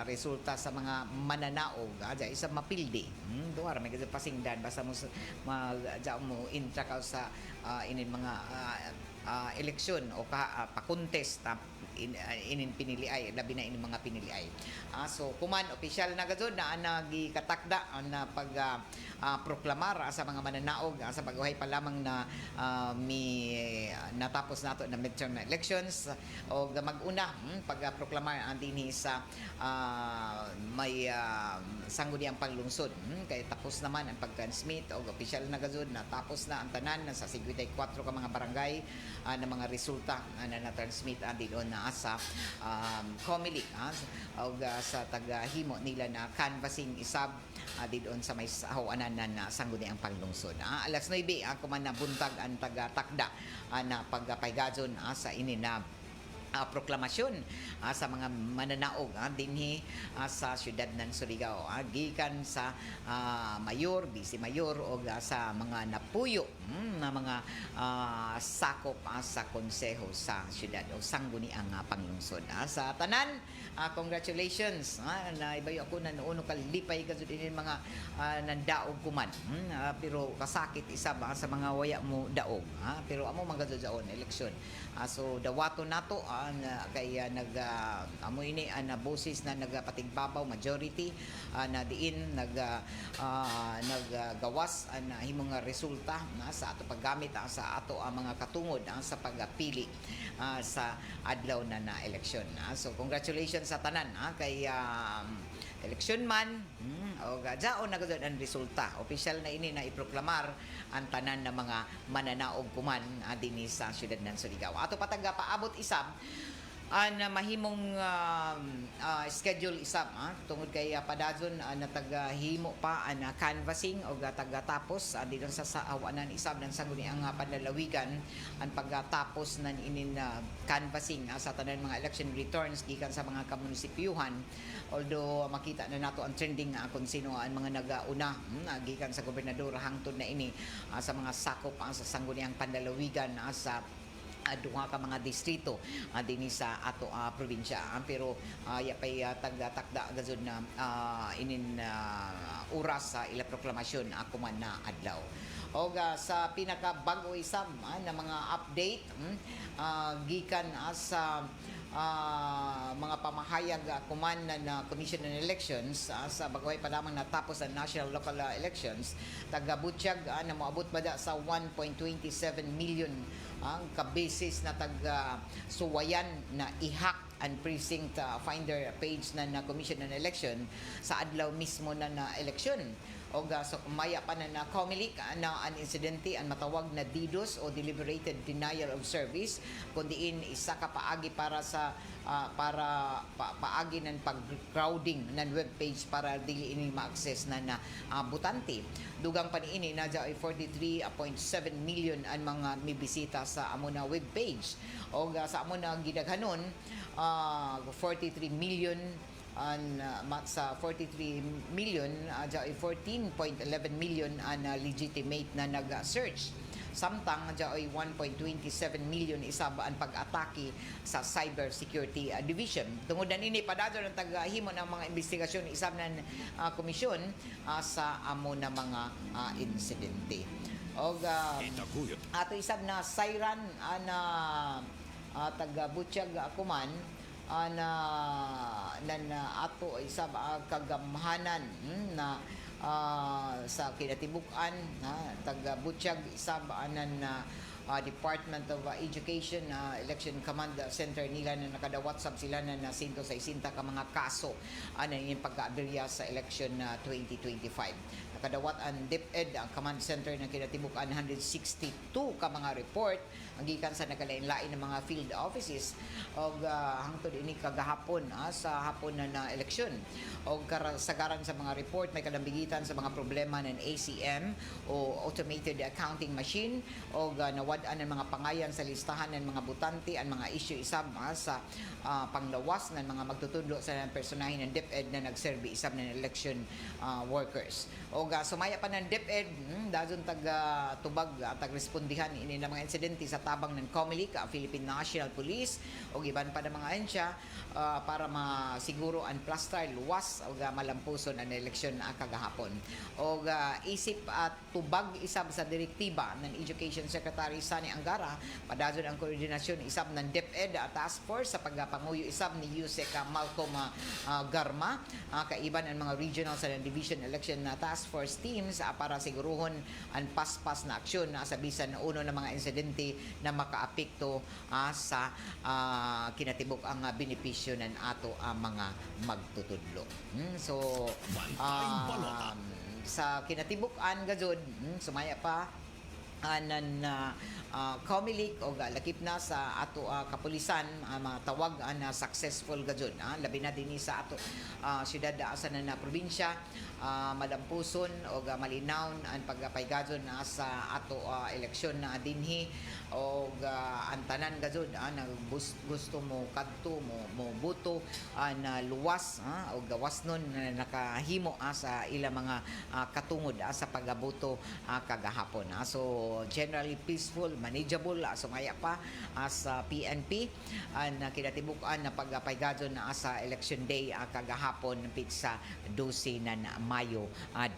resulta sa mga mananaog isa mapildi duwar may kasud pasingdan basta mo intra ka sa inin mga eleksyon o pakontest inin pinili ay labi na ini mga pinili ay. So kuman opisyal na gazod na nagikatakda na pag proklamar sa mga mananaog sa pag-uhay pa lamang na natapos nato na midterm elections o mag-una pag-proklamar ang dinhi sa may sangguniang panglungsod. Kaya tapos naman ang pag-transmit o opisyal na gazod na tapos na ang tanan sa 54 ka mga barangay na mga resulta na na-transmit doon na sa COMELEC o sa taga-himo nila na canvassing isab doon sa may sahawanan na sangguniang panglungsod. Alas 9 kuman na buntag ang taga-takda na pagpaygadon sa ini na proklamasyon sa mga mananaog dinhi sa syudad ng Surigao gikan sa mayor, vice mayor o sa mga napuyo na mga sakop sa konseho sa syudad o sangguniang panglungsod. Sa tanan, congratulations na ibayo ako na noono kalipay gazud ini mga nandaog kuman pero kasakit isa ba sa mga waya mo daog pero amo magazudzaon eleksyon. So dawato nato kaya amo ini na boses na nagapatigbabaw majority na diin naggawas na himong resulta sa ato paggamit sa ato mga katungod sa pagpili sa adlaw na eleksyon. So congratulations sa tanan kay eleksyon man o jaon na gud ang resulta. Opisyal na ini na iproklamar ang tanan ng mga mananaog kuman dinhi sa syudad ng Surigao. Ato pataga paabot isab ang mahimong schedule isab tungod kay padadson na tagahimo pa ang canvassing o tagatapos dito sa sahawanan isab ng sangguniang panlalawigan ang pagtapos ng inin canvassing sa tanan mga election returns gikan sa mga kamunisipyuhan. Although makita na nato ang trending kung sino ang mga nagauna gikan sa gobernador hangtod na ini sa mga sakop sa sangguniang panlalawigan sa duha ka mga distrito dinhi sa ato probinsya pero yapay taga-takda gazud na inin oras sa ila proklamasyon ako man na adlaw. O sa pinaka-bago isab na mga update gikan sa mga pamahayag kuman na Commission on Elections sa bagay pa lamang natapos ang national local elections taga-Butchag na moabot ba sa 1.27 million ang kabasis na taga-suwayan na ihak ang precinct finder page na Commission on Election sa adlaw mismo na eleksyon. O so kumaya pa na COMELEC na an insidente ang matawag na DDoS o Deliberated Denial of Service kundiin isa ka paagi para sa paagi ng pag-crowding ng webpage para dili ini ma-access na butante. Dugang pa niini na ay 43.7 million ang mga mibisita sa amo na webpage. O sa amo na gidaghanon 43 million sa 43 million ay 14.11 million legitimate na nag-search. Samtang ay 1.27 million isab ang pag-atake sa Cyber Security Division. Tungod na nini padadon ang tagahimo ng mga investigasyon isab ng komisyon sa amo na mga insidente. Og ato isab na Sayran na taga Butchag kuman na ato isab kagamhanan na sa kinatibuk-an taga Butchag isab anan Department of Education Election Command Center nila na nakadawat sab sila na 160 ka mga kaso yung pagkaaberya sa election 2025. Nakadawat ang DepEd ang Command Center ng kinatibuk-an 162 ka mga report ang gikan sa nagalain-lain ng mga field offices og hangtod ini kagahapon sa hapon na eleksyon og kasagaran sa mga report may kalambigitan sa mga problema ng ACM o automated accounting machine og nawad-an ng mga pangayan sa listahan ng mga butante ang mga issue isab sa panglawas ng mga magtutudlo sa personahin ng DepEd na nagserbi isab ng election workers. Og sumaya pa ng DepEd dazon taga tubag tag respondihan ini ng mga insidente sa tabang ng COMELEC, Philippine National Police o iban pa ng mga ahensya para masiguro ang plaster luwas o malampuson ang eleksyon kagahapon. O isip at tubag isab sa direktiba ng Education Secretary Sani Angara, padazon ang koordinasyon isab ng DepEd Task Force sa pagpanguyo isab ni Yusek Malcolm Garma, kaiban ang mga regional sa division election Task Force teams para siguruhon ang paspas na aksyon sa bisan uno ng mga insidente na makaapekto sa kinatibok ang benepisyo ng ato mga magtutudlo. So sa kinatibuk-an gazud, sumaya pa ng COMELEC o lakip na sa ato kapulisan matawag na successful gazud. Labi na din sa ato siyudad asa na probinsya, malampuson o malinaw ang pagpaygadon sa ato eleksyon na dinhi o ang tanan gazud na gusto mo kadto mo buto na luwas o gawas nun na nakahimo sa ilang mga katungod sa paggabuto kagahapon. So generally peaceful, manageable, sumaya pa sa PNP na kinatibukan na pagpaygadon sa election day kagahapon sa 12 ng Mayo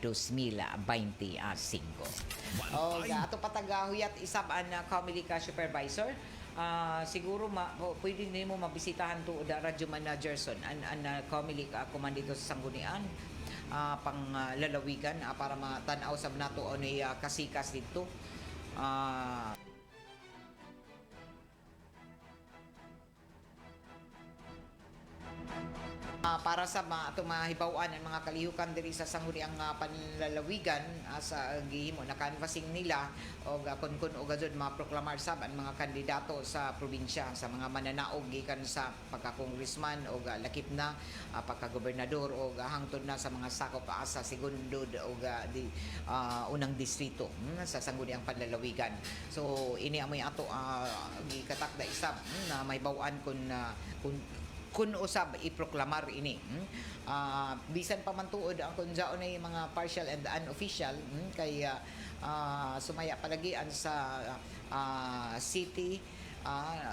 2025. O ato patagahuyat isab ang COMELEC supervisor, siguro pwede nimo mabisitahan to da radyo managerson ang COMELEC komandito sa Sanggunian pang lalawigan para matanaw sab nato onoy kasikas dito. Para sa mahibawan ang mga kalihukan diri sa sangguniang panlalawigan sa gihimo na canvassing nila o kun o gazud maproklamar sab ang mga kandidato sa probinsya sa mga mananaog gikan sa pagka-congressman o lakip na pagka-gobernador o hangtod na sa mga sakop sa segundo o unang distrito sa sangguniang panlalawigan. So ini amoy ato gikatakda isab na mahibawan kun usab iproklamar ini. Bisan pa man tuod ang kunjaon ay mga partial and unofficial kay sumaya palagian sa city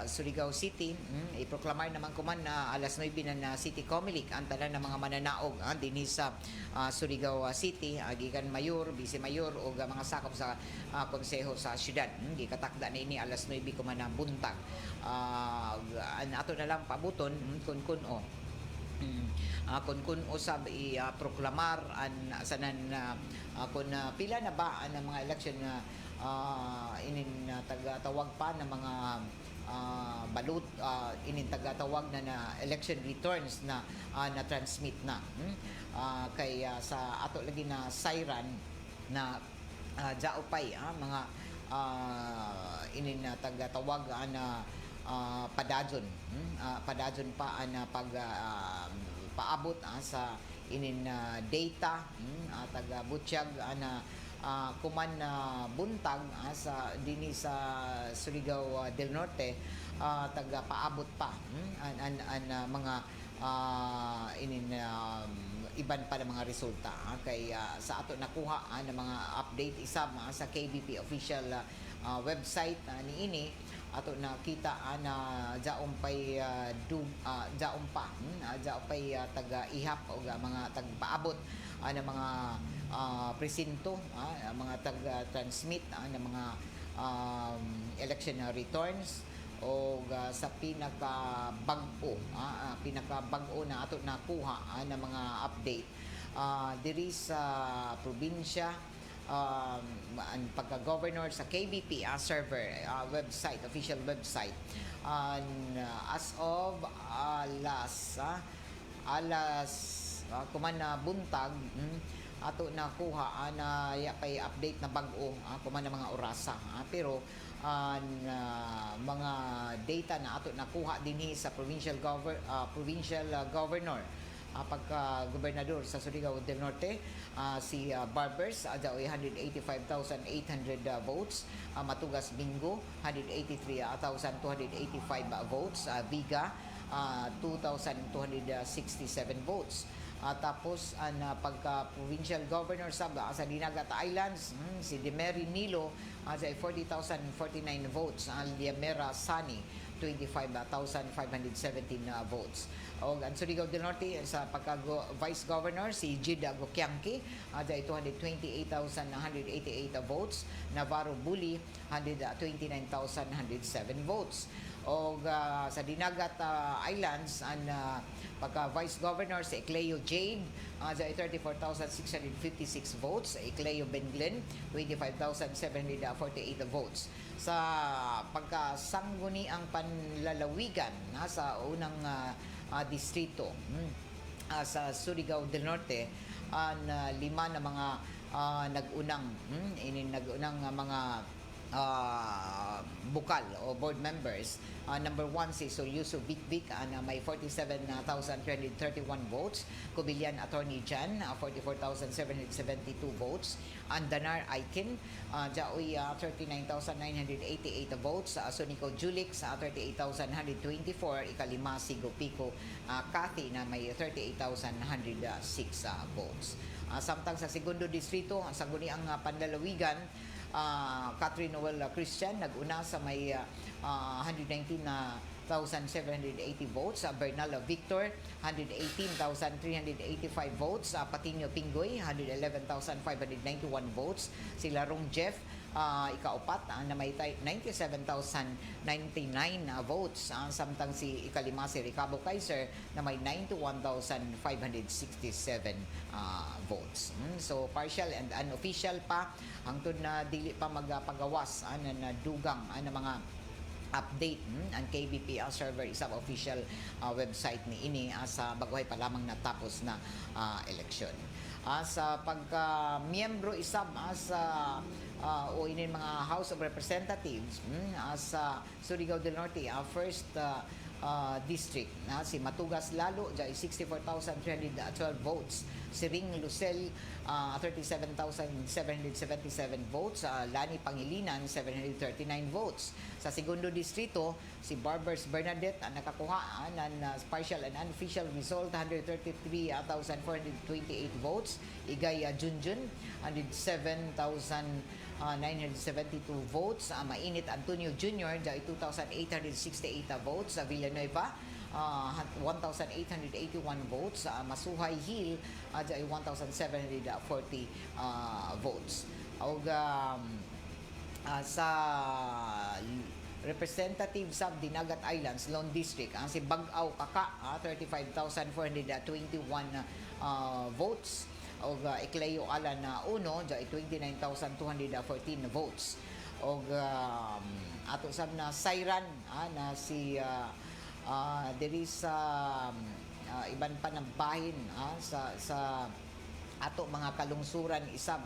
Surigao City, iproklamar naman kuman na alas 9 na City COMELEC ang tanan ng mga mananaog dinhi sa Surigao City, gikan mayor, vice mayor o mga sakop sa konseho sa syudad. Gikatakda na ini alas 9 kuman na buntag. Ato na lang pabuton kun usab i-proklamar sanan kun pila na ba ang mga election na inin tagatawag pa ng mga balut inin tagatawag na election returns na na-transmit na kay sa ato lagi na siren na jaupay mga inin tagatawag na padadyon pa na paabot sa inin data taga butyag na kuman na buntag sa dinhi sa Surigao del Norte taga paabot pa an mga inin iban pa ng mga resulta kay sa ato nakuha ng mga update isab sa KBP official website niini ato nakita na jaumpay taga ihap o mga tagpaabot ng mga presinto, mga taga-transmit ng mga election returns o sa pinaka-bag-o na ato nakuha ng mga update diri sa probinsya. Ang pagka-governor sa KBP server website, official website as of alas kuman na buntag ato nakuha na pay update na bag-o kuman na mga orasa pero mga data na ato nakuha dinhi sa provincial governor pagka-gobernador sa Surigao del Norte, si Barbers, daw 185,800 votes. Matugas Bingo, 183,285 votes. Viga, 2,267 votes. Tapos ang pagka-provincial governor sa Dinagat Islands, si Demery Nilo sa 40,049 votes. Ang Liamera Sani, 25,517 votes. O ang Surigao del Norte sa pagka-vice governor, si Jid Gokyangki, sa 228,188 votes. Navarro Buli, 129,107 votes. O sa Dinagat Islands, ang pagka-vice governor si Ecleo Jade, sa 34,656 votes. Ecleo Benglin, 25,748 votes. Sa pagka-sangguniang panlalawigan sa unang distrito sa Surigao del Norte, lima na mga nag-unang mga bukal o board members. Number 1 si Solyuso Bikbik na may 47,331 votes. Kubilian Attorney Jan, 44,772 votes. Andanar Aikin, Jaoy, 39,988 votes. Sonico Julik sa 38,124. Ikalima si Gopiko Cathy na may 38,106 votes. Samtang sa segundo distrito, ang sangguniang panlalawigan, Catherine Noel Christian nag-una sa may 119,780 votes. Bernal Victor, 118,385 votes. Patinio Pingoy, 111,591 votes. Si Larong Jeff, ikaupat na may 97,099 votes. Samtang si ikalima si Ricabo Kaiser na may 91,567 votes. So partial and unofficial pa hangtod na dili pa magpagawas na dugang mga update ang KBP server isang official website ni ini sa baguhay pa lamang natapos na eleksyon. Sa pagka-miyembro isab sa o inin mga House of Representatives sa Surigao del Norte, first district si Matugas Lalo, 64,312 votes. Si Ring Lucel, 37,777 votes. Lani Pangilinan, 739 votes. Sa segundo distrito, si Barbers Bernadette nakakuha ng partial and unofficial result, 133,428 votes. Igay Junjun, 107,972 votes. Mainit Antonio Jr., 2,868 votes. Sa Villanueva, 1,881 votes. Masuhay Hill, 1,740 votes. Sa representative sa Dinagat Islands, Lone District, si Bag-aw Kaka, 35,421 votes. Ecleo Alan Uno, 29,214 votes. Ato sab na Sayran na si diri sa iban pa ng bahin sa ato mga kalungsuran isab.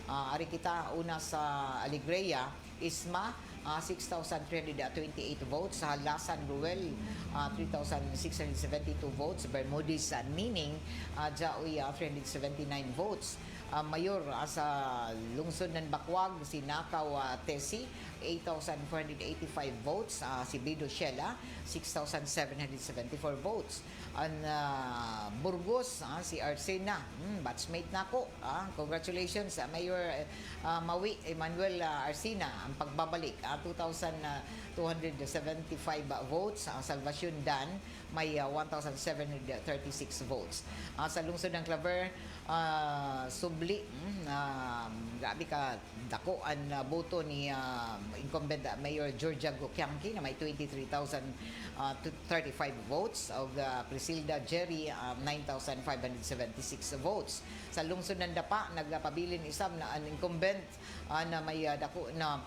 Ari kita una sa Alegria, Isma, 6,328 votes. Sa Halasan Ruel, 3,672 votes. Bermudez Nining, Jaoy, 379 votes. Mayor sa lungsod ng Bakwag, si Nakaw Tesi, 8,485 votes. Si Bido Shela, 6,774 votes. Burgos, si Arsena, batchmate na ko. Congratulations, Mayor Mawi Emmanuel Arsena, ang pagbabalik. 2,275 votes. Salvacion Dan, may 1,736 votes. Sa lungsod ng Claver, Subli, grabe ka dako ang boto ni incumbent Mayor Georgia Gokyangki na may 23,035 votes. Priscilda Jerry, 9,576 votes. Sa lungsod ng Dapa, nagpabilin isam na ang incumbent na may dako na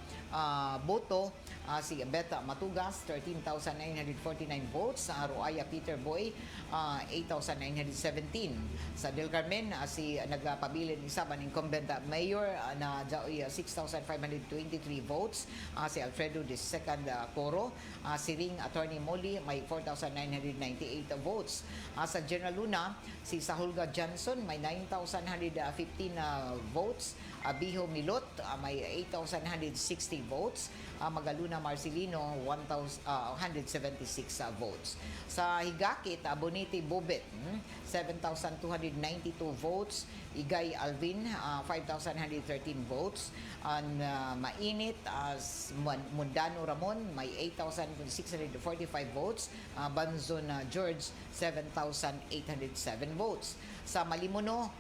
boto, si Beta Matugas, 13,949 votes. Ruaya Peter Boy, 8,917. Sa Del Carmen, si nagpabilin isam ang incumbent mayor na 6,523 votes. Si Alfredo II Coro, si Ring Attorney Molly, may 4,998 votes. Sa General Luna, si Sahulga Johnson, may 9,115 votes. Abiho Milot, may 8,160 votes. Magaluna Marcelino, 176 votes. Sa Higakit, Bonite Bobet, 7,292 votes. Igay Alvin, 5,113 votes. Mainit, Mundano Ramon, may 8,645 votes. Banzon George, 7,807 votes. Sa Malimuno,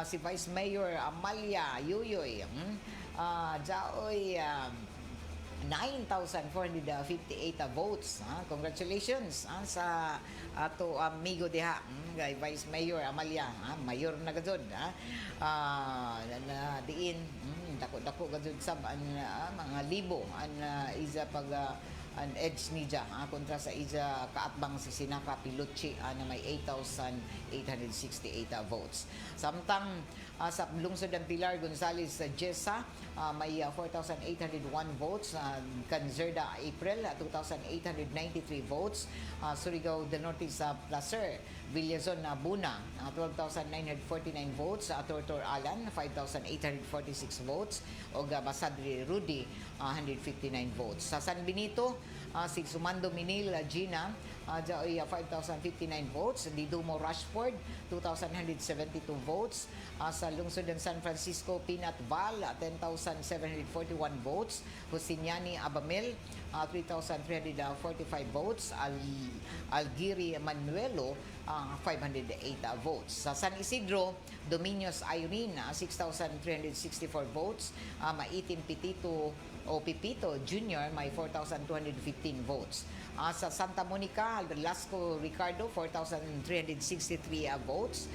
si Vice Mayor Amalia Yuyoy, Jaoy, 9,458 votes. Congratulations sa ato amigo diha, kay Vice Mayor Amalia. Mayor na gazod. Na diin, dako-dako gazod sa mga libo an isa pag an edge niya kontra sa isa kaatbang si Sinaka Pilucci na may 8,868 votes. Samtang sa lungsod ng Pilar Gonzales Jessa, may 4,801 votes. Canzerda April, 2,893 votes. Surigao del Norte sa Placer, Villazon Buna, 12,949 votes. Tortor Alan, 5,846 votes. O Basadri Rudy, 159 votes. Sa San Benito, si Sumando Minil Gina, 5,059 votes. Didumo Rushford, 2,172 votes. Sa lungsod ng San Francisco, Pinat Val, 10,741 votes. Husiniani Abamel, 3,345 votes. Algiri Manuelo, 508 votes. Sa San Isidro, Dominios Irene, 6,364 votes. Maitim Pitito o Pipito Jr. may 4,215 votes. Sa Santa Monica, Velasco Ricardo, 4,363 votes.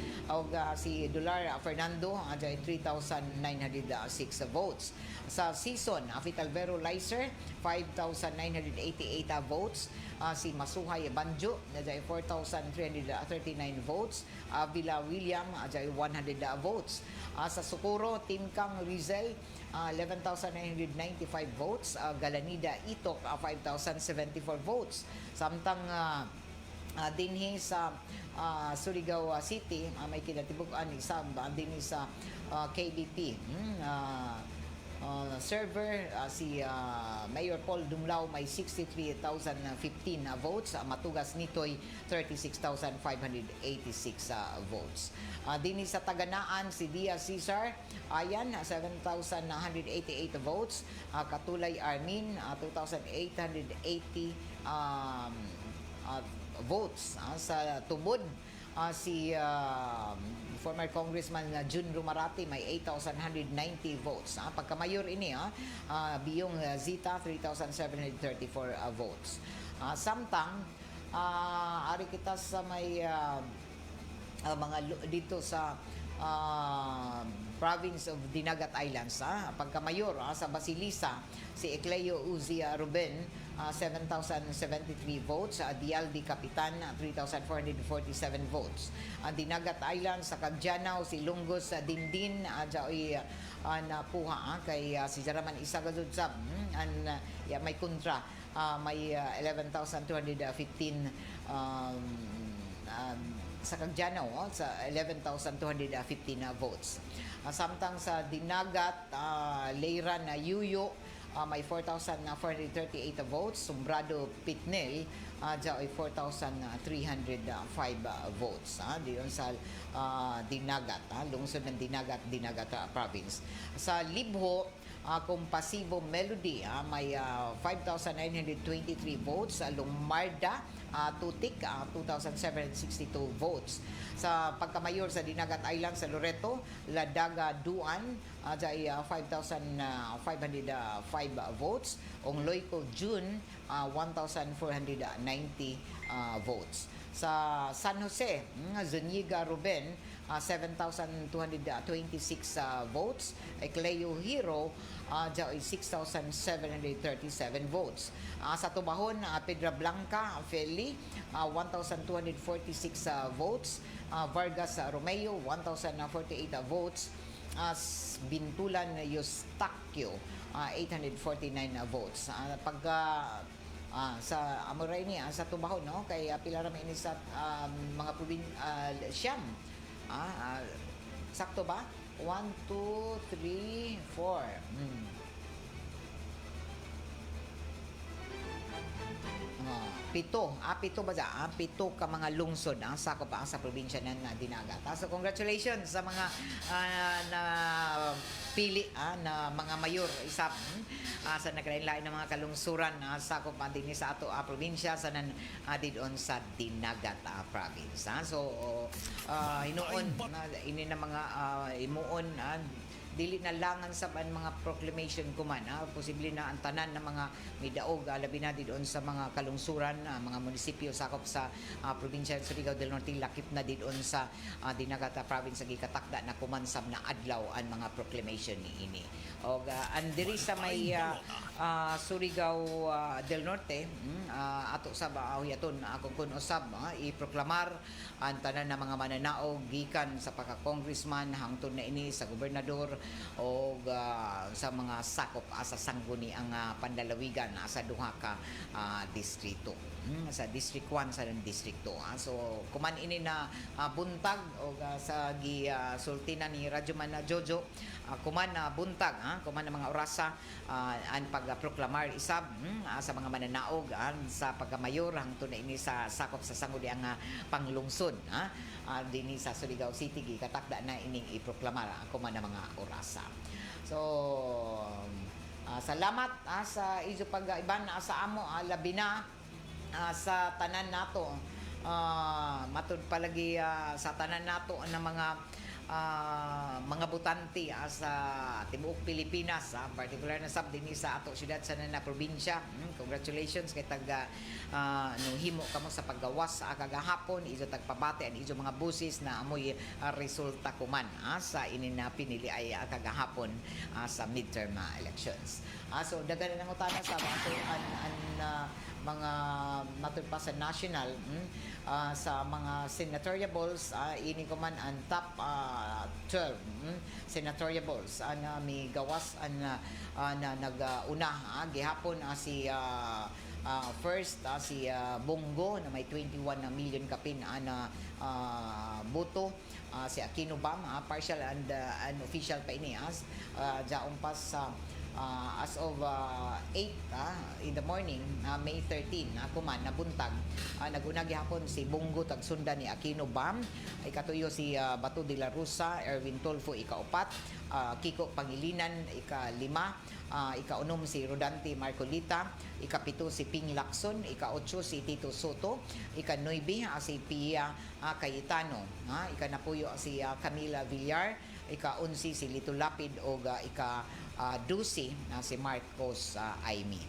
Si Dolar Fernando, 3,906 votes. Sa Season, Fitalvero Licer, 5,988 votes. Si Masuhay Banjo, 4,339 votes. Villa William, 100 votes. Sa Socorro, Team Kang Rizal, 11,995 votes. Galanida Itok, 5,074 votes. Samtang dinhi sa Surigao City, may kinatibuk-an isa dinhi sa KBP. Server, si Mayor Paul Dumlao may 63,015 votes. Matugas nito'y 36,586 votes. Dini sa Taganaan, si Dia Cesar, ayan, 7,188 votes. Katulay Armin, 2,880 votes. Sa Tubod, si former Congressman Jun Rumarati may 8,190 votes. Pagkamayor ini, Biyong Zita, 3,734 votes. Samtang, ari kita sa may mga dito sa province of Dinagat Islands. Pagkamayor sa Basilisa, si Ecleo Uzia Ruben, 7,073 votes. Dialdi Kapitan, 3,447 votes. Dinagat Islands sa Cagdianao, si Lunggos Dindin, nakuha kay si Jaraman Isagazudsab, may kontra, may 11,215 sa Cagdianao, sa 11,215 votes. Samtang sa Dinagat, Leiran Yuyo, may 4,438 votes. Sumbrado Pitnel, ay 4,305 votes. Diyon sa Dinagat, lungsod ng Dinagat Province. Sa Libho, Compasivo Melody, may 5,923 votes. Lumarda, Tutik, 2,762 votes. Sa pagkamayor sa Dinagat Island sa Loreto, Ladaga Duan, 5,505 votes. Ongloyco June, 1,490 votes. Sa San Jose, Zuniga Ruben, 7,226 votes. Ecleo Hero, 6,737 votes. Sa Tubahon, Pedra Blanca Feli, 1,246 votes. Vargas Romeo, 1,048 votes. Bintulan Eustaquio, 849 votes. Sa Amoray niya, sa Tubahon, no? Kay Pilar ini sa mga Siyam. Sakto ba? 1, 2, 3, 4. Pito ba dyan? Pito ka mga lungsod ang sakop sa probinsya ng Dinagat. So congratulations sa mga na pili na mga mayor isap sa naglain-lain ng mga kalungsuran sakop din sa ato probinsya sa didon sa Dinagat province. So hinuon ini na mga imuon dili na langan sa mga proclamation kuman posible na ang tanan ng mga midaog labi na doon sa mga kalungsuran mga munisipyo sakop sa probinsya sa Surigao del Norte lakip na doon sa Dinagat province gikatakda na kumansab na adlaw ang mga proclamation niini og andiri sa may Surigao del Norte ato sa baawiaton akong kun usab iproklamar ang tanan ng mga mananaog gikan sa pagka-congressman hangtod na ini sa gobernador o sa mga sakop sa sangguni ang pandalawigan sa duha ka distrito sa District 1 sa District 2 so kuman ini na buntag o sa sultina ni Radyoman Jojo kuman buntag kuman ang mga orasa ang pagproklamar isab sa mga mananaog sa pagkamayor hangtod na ini sa sakop sa sangguni ang panglungsod dinhi sa Surigao City gikatakda na ining iproklamar kuman ang mga orasa. So salamat sa iso pag-iban sa amo labi na sa tanan nato matud palagi sa tanan nato ng mga butante sa tibuok Pilipinas particular na sab dinhi sa ato syudad sa na probinsya congratulations kay taga nung himo kamo sa paggawas kagahapon iso tagpabati ang iso mga busis na amoy resulta kuman sa inina pinili ay kagahapon sa midterm elections so daghan na utana sa ato mga matud pa sa national sa mga senatoriables ini ko man ang top 12 senatoriables na may gawas na nag-una gihapon si first si Bongo na may 21 million kapin na boto si Aquino Bam partial and official pa ini jaong pas sa as of 8 in the morning May 13 kuman na buntag naguna gihapon si Bongo tagsundan ni Aquino Bam ikatuyo si Bato de la Rosa Erwin Tolfo ika-4 Kiko Pangilinan ika-5 ika-6 si Rodante Marcolita ika-7 si Ping Lacson ika-8 si Tito Soto ika-9 si Pia Cayetano ika-10 si Camila Villar ika-11 si Lito Lapid o ika-12 si Marcos Aimee.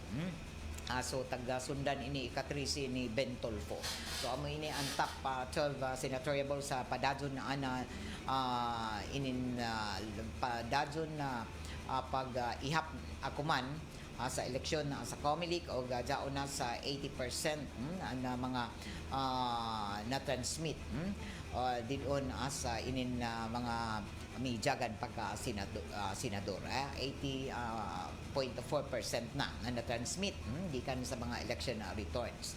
So taga-sundan ini ika-13 ni Ben Tolfo. So amo ini ang top 12 senatoriable sa padadyon na padadyon na pag-ihap akuman sa eleksyon sa Comelec o gajao na sa 80% na mga na-transmit didon sa inin mga mijagan pagka senador 80.4% na na-transmit gikan sa mga election returns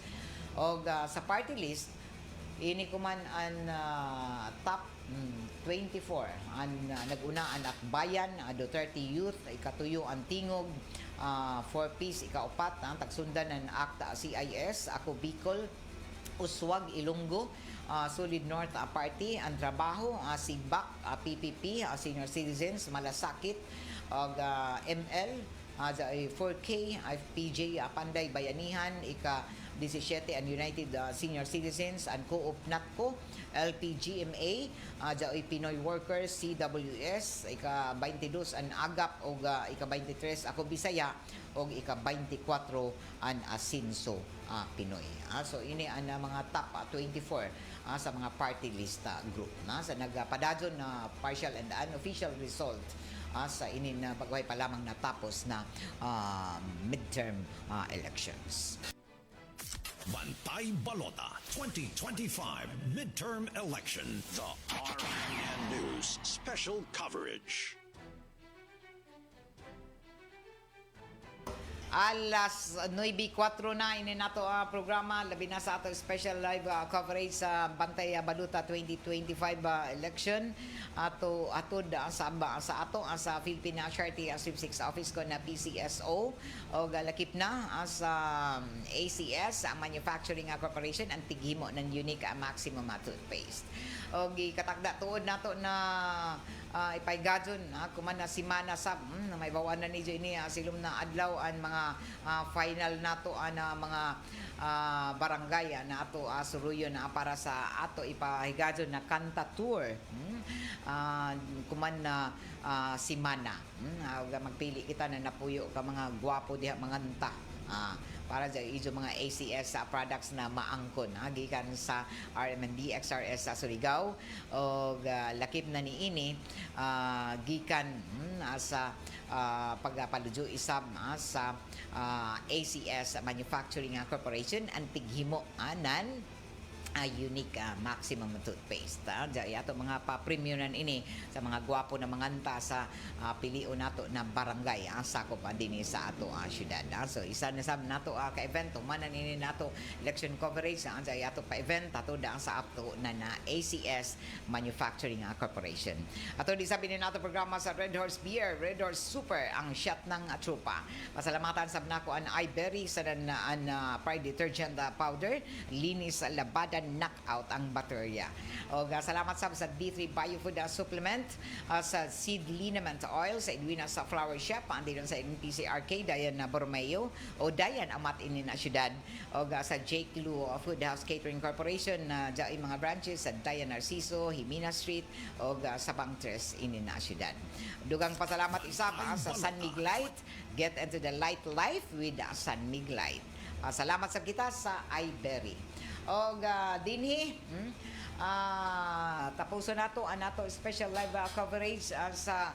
o sa party list ini kuman ang top 24 ang naguna ang Akbayan Duterte Youth ikatuyo ang Tingog 4Ps ika-4 tagsundan ng ACTA CIS Ako Bicol Uswag Ilonggo Solid North Party ang trabaho si BAC PPP Senior Citizens Malasakit ML 4K FPJ Panday Bayanihan ika-17 ang United Senior Citizens ang Co-op NATCO LPGMA Pinoy Workers CWS ika-22 ang AGAP o ika-23 Ako Bisaya o ika-24 ang Asinso Pinoy. So ini ang mga top 24 sa mga party list group sa nagpadadyon na partial and unofficial result sa inin na bagay pa lamang natapos na midterm elections. Bantay Balota 2025 Midterm Election. The RMN News Special Coverage. Alas 9:04 na ini nato programa labi na sa ato special live coverage sa Bantay Baluta 2025 election ato sa ato sa Philippine Charity Sweepstakes Office ko na PCSO o galakip na sa ACS Manufacturing Corporation ang tighimo ng unique maximum toothpaste. O gikatagda tuod nato na ipaygadon kuman na simana sab may bawanan ni ini silum na adlaw ang mga final nato na mga barangay na ato suruyon para sa ato ipahigadon na kanta tour kuman na simana magpili kita na napuyo ka mga gwapo diha mga nta para sa ijo mga ACS products na maangkon gikan sa RMND XRS sa Surigao o lakip na niini gikan sa pagpalujo isab sa ACS Manufacturing Corporation ang tighimo anan unique maximum toothpaste. Ato mga pa-premiuman ini sa mga gwapo na mga anta sa pilion nato na barangay sakop din sa ato syudad. So isa na sab nato ka-event manan ini nato election coverage sa ato pa-event ato da sa ato na ACS Manufacturing Corporation. Ato di sabi ni nato programa sa Red Horse Beer, Red Horse Super ang shot ng trupa. Pasalamatan sab nako an iBerry sa Pride detergent powder, linis labadan knockout ang baterya. O salamat sa D3 Biofood Supplement, sa Seed Liniment Oil, sa Edwina sa Flower Shop, andito sa NPC Arcade, Dayan na Borromeo, o Dayan Amat ini na syudad, o sa Jake Lu Food House Catering Corporation, dyan mga branches sa Dayan Narciso, Jimena Street, o sa Bangtres ini na syudad. Dugang pasalamat isa pa sa San Mig Light, get into the light life with San Mig Light. Salamat sa kita sa iBerry. O dinhi tapuso nato ang nato special live coverage sa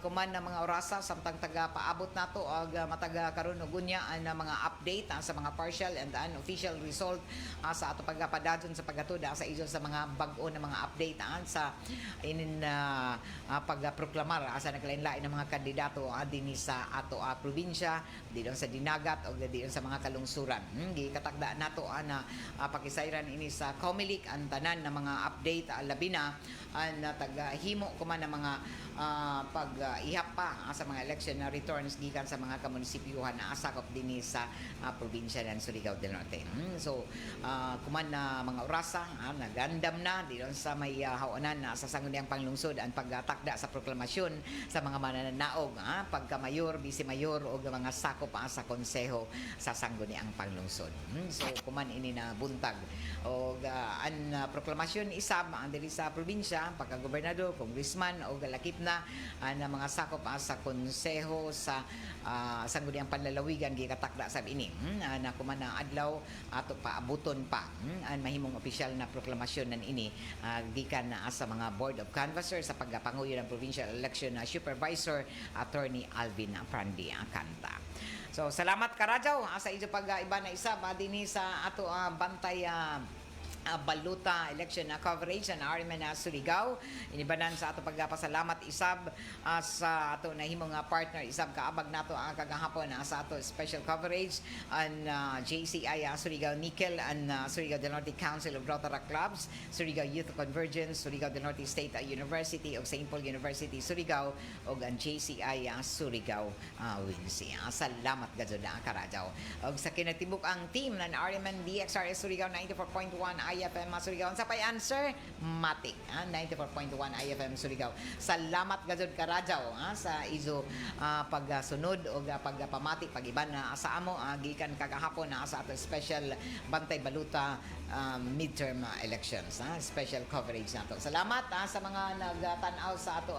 kuman na mga orasa samtang taga paabot nato mataga karon og unya ang mga update sa mga partial and unofficial result sa ato pagpadadon sa pagatuda sa iso sa mga bag-o na mga update sa inin pagproklamar sa naglain-lain ng mga kandidato dinhi sa ato probinsya didon sa dinagat o didon sa mga kalungsuran. Gikatagda nato na pakisayran ini sa Comelec ang tanan na mga update labi na na taghimo kuman ng mga pag-ihap pa sa mga election na returns gikan sa mga kamunisipyuhan na asakop dinhi sa probinsya ng Surigao del Norte. So kuman na mga orasa nagandam na diyon sa may hawanan sa sangguniang panglungsod ang pagtakda sa proklamasyon sa mga manananaog pagka-mayor, vice-mayor o mga sakop sa konseho sa sangguniang panglungsod. So kuman ini na buntag o ang proklamasyon isab ang diri sa probinsya pagka-gobernador, congressman o galakip na mga sakop sa konseho sa sangguniang panlalawigan gikatakda sab ini na kuman na adlaw ato paabuton pa ang mahimong opisyal na proklamasyon nan ini gikan na sa mga board of canvassers sa pagpanguyo ng provincial election supervisor attorney Alvin Prandi Canta. So salamat Karajaw sa ijo pag-iba na isa dinhi sa ato Bantay Baluta election coverage na Armen Surigao. Inibanan sa ato pagpasalamat isab sa ato nahimong partner isab kaabag nato ang kagahapon sa ato special coverage ang JCI Surigao Nickel and Surigao del Norte Council of Rotaract Clubs, Surigao Youth Convergence, Surigao del Norte State University of St. Paul University Surigao ug ang JCI Surigao Winsi. Salamat gayud Karajaw. Og sa kinatibuk ang team ng RMN DXRS Surigao 94.1 IFM Surigao. Sa pay answer, Matic. 94.1 IFM Surigao. Salamat gazod Karajaw sa izo pagsunod o pagpamati pag-iban na sa amo gikan kagahapon sa ato special Bantay Baluta midterm elections. Special coverage nato. Salamat sa mga nagtanaw sa ato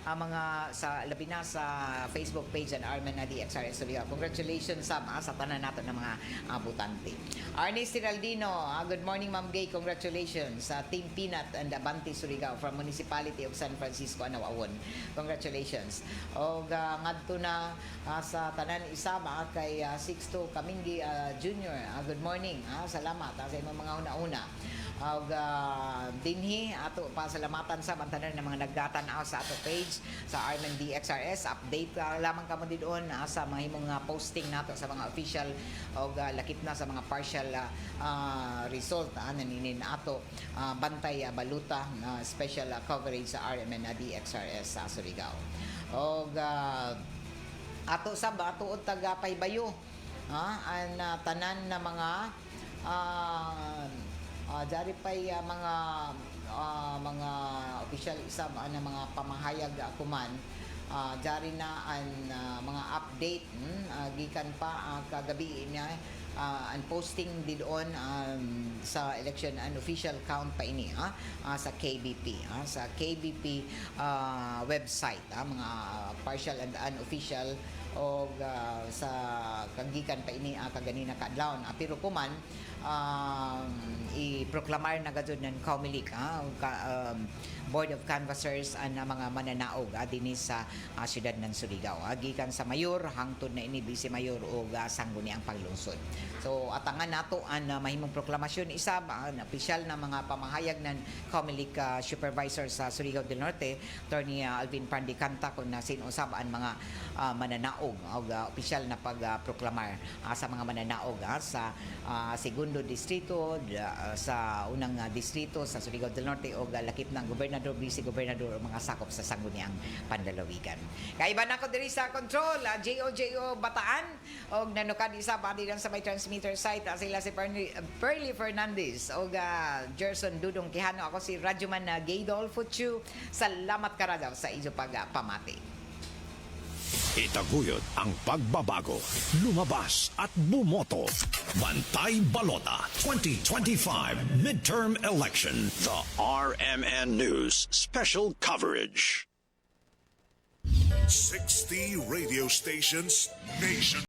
mga sa labi na sa Facebook page and Armen DXRS Surigao. Congratulations sa tanan nato ng mga butante. Arnie Ciraldino, good morning Ma'am Gay. Congratulations sa Team Peanut and Abante Surigao from Municipality of San Francisco, Anawawon. Congratulations. O ngadto na sa tanan isama kay Sixto Kamingi Jr. Good morning. Salamat sa imong mga una-una. Og dinhi ato pasalamatan sa bantanan ng mga nagdatan-aw sa ato page sa RMNDXRS. Update lamang kamo didon sa mga himong posting nato sa mga official og lakip na sa mga partial result naninin ato bantay baluta special coverage sa RMNDXRS sa Surigao. Og ato sa tuod taga Paybayo ang tanan na mga dari pay mga official isam na mga pamahayag kuman dari na ang mga update gikan pa kagabi niya ang posting didon sa election and official count pa ini sa KBP sa KBP website mga partial and unofficial o sa kagikan pa ini kaganina kadlawon pero kuman i-proclamar na gadzud ng COMELEC Board of Canvassers ang mga mananaog dinhi sa siyudad ng Surigao gikan sa mayor hangtod na ini vice mayor o sangguniang paglungsod. So atangan nato ang mahimong proklamasyon isa ang opisyal na mga pamahayag ng COMELEC supervisor sa Surigao del Norte Attorney Alvin Pandicanta kung sinusab ang mga mananaog o opisyal na pagproklamar sa mga mananaog sa segundo distrito sa unang distrito sa Surigao del Norte o lakip ng gobernador, vice-gobernador o mga sakop sa sangguniang panlalawigan. Kaiba na ko diri sa control, JO Bataan o nanukad isa pa din sa may transmitter site sila si Perly Fernandez o Gerson Dudong Quijano. Ako si Radyoman Gaydol Futsu. Salamat karagaw sa iso pagpamati. Itaguyod ang pagbabago, lumabas at bumoto. Bantay Balota 2025 Midterm Election. The RMN News Special Coverage. 60 radio stations nation.